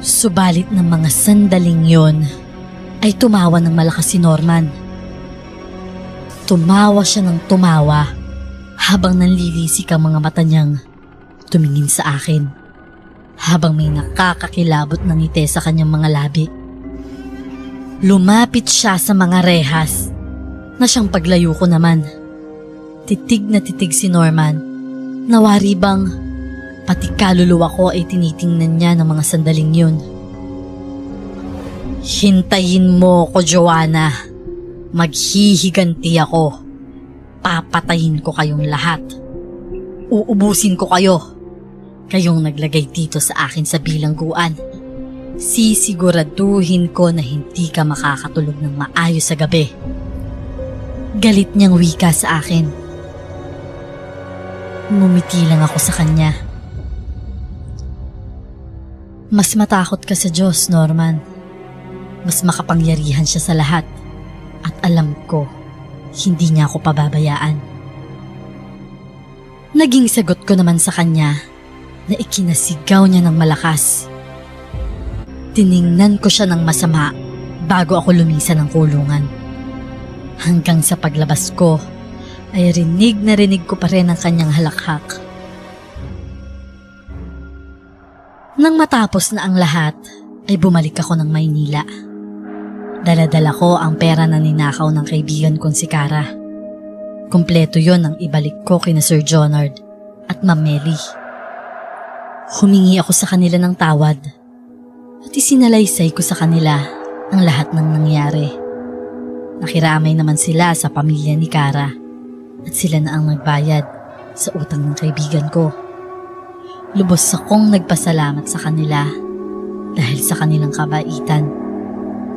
Subalit ng mga sandaling yon ay tumawa ng malakas si Norman. Tumawa siya ng tumawa habang nanlilisik ang mga mata niyang tumingin sa akin habang may nakakakilabot ng ngiti sa kanyang mga labi. Lumapit siya sa mga rehas na siyang paglayo ko naman. Titig na titig si Norman. Nawari bang pati kaluluwa ko ay tinitingnan niya ng mga sandaling yun. Hintayin mo ko, Joanna. Maghihiganti ako. Papatayin ko kayong lahat. Uubusin ko kayo. Kayong naglagay dito sa akin sa bilangguan. Sisiguraduhin ko na hindi ka makakatulog ng maayos sa gabi. Galit niyang wika sa akin. Ngumiti lang ako sa kanya. Mas matakot ka sa Diyos, Norman. Mas makapangyarihan siya sa lahat. At alam ko, hindi niya ako pababayaan. Naging sagot ko naman sa kanya na ikinasigaw niya ng malakas. Tiningnan ko siya ng masama bago ako lumisan ng kulungan. Hanggang sa paglabas ko ay rinig na rinig ko pa rin ang kanyang halakhak. Nang matapos na ang lahat ay bumalik ako ng Maynila. Dala-dala ko ang pera na ninakaw ng kaibigan kong si Kara. Kumpleto yon ang ibalik ko kina Sir Jonard at Ma'am Melly. Humingi ako sa kanila ng tawad at isinalaysay ko sa kanila ang lahat ng nangyari. Nakiramay naman sila sa pamilya ni Kara at sila na ang nagbayad sa utang ng kaibigan ko. Lubos akong nagpasalamat sa kanila dahil sa kanilang kabaitan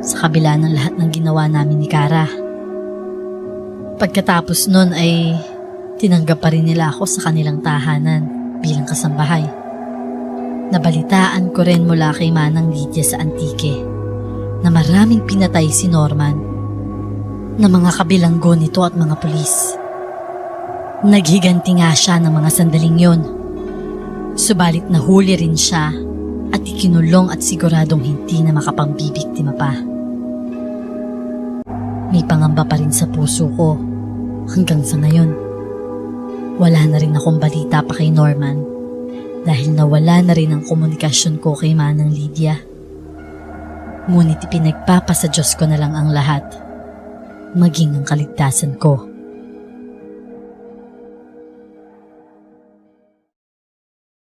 sa kabila ng lahat ng ginawa namin ni Kara. Pagkatapos nun ay tinanggap pa rin nila ako sa kanilang tahanan bilang kasambahay. Nabalitaan ko rin mula kay Manang Lydia sa Antique na maraming pinatay si Norman na mga kabilanggo nito at mga pulis. Naghiganti nga siya ng mga sandaling yon. Subalit nahuli rin siya at ikinulong at siguradong hindi na makapangbibiktima pa. May pangamba pa rin sa puso ko hanggang sa ngayon. Wala na rin akong balita pa kay Norman dahil nawala na rin ang komunikasyon ko kay Manang Lydia. Ngunit ipinagpapa sa Diyos ko na lang ang lahat, maging ang kaligtasan ko.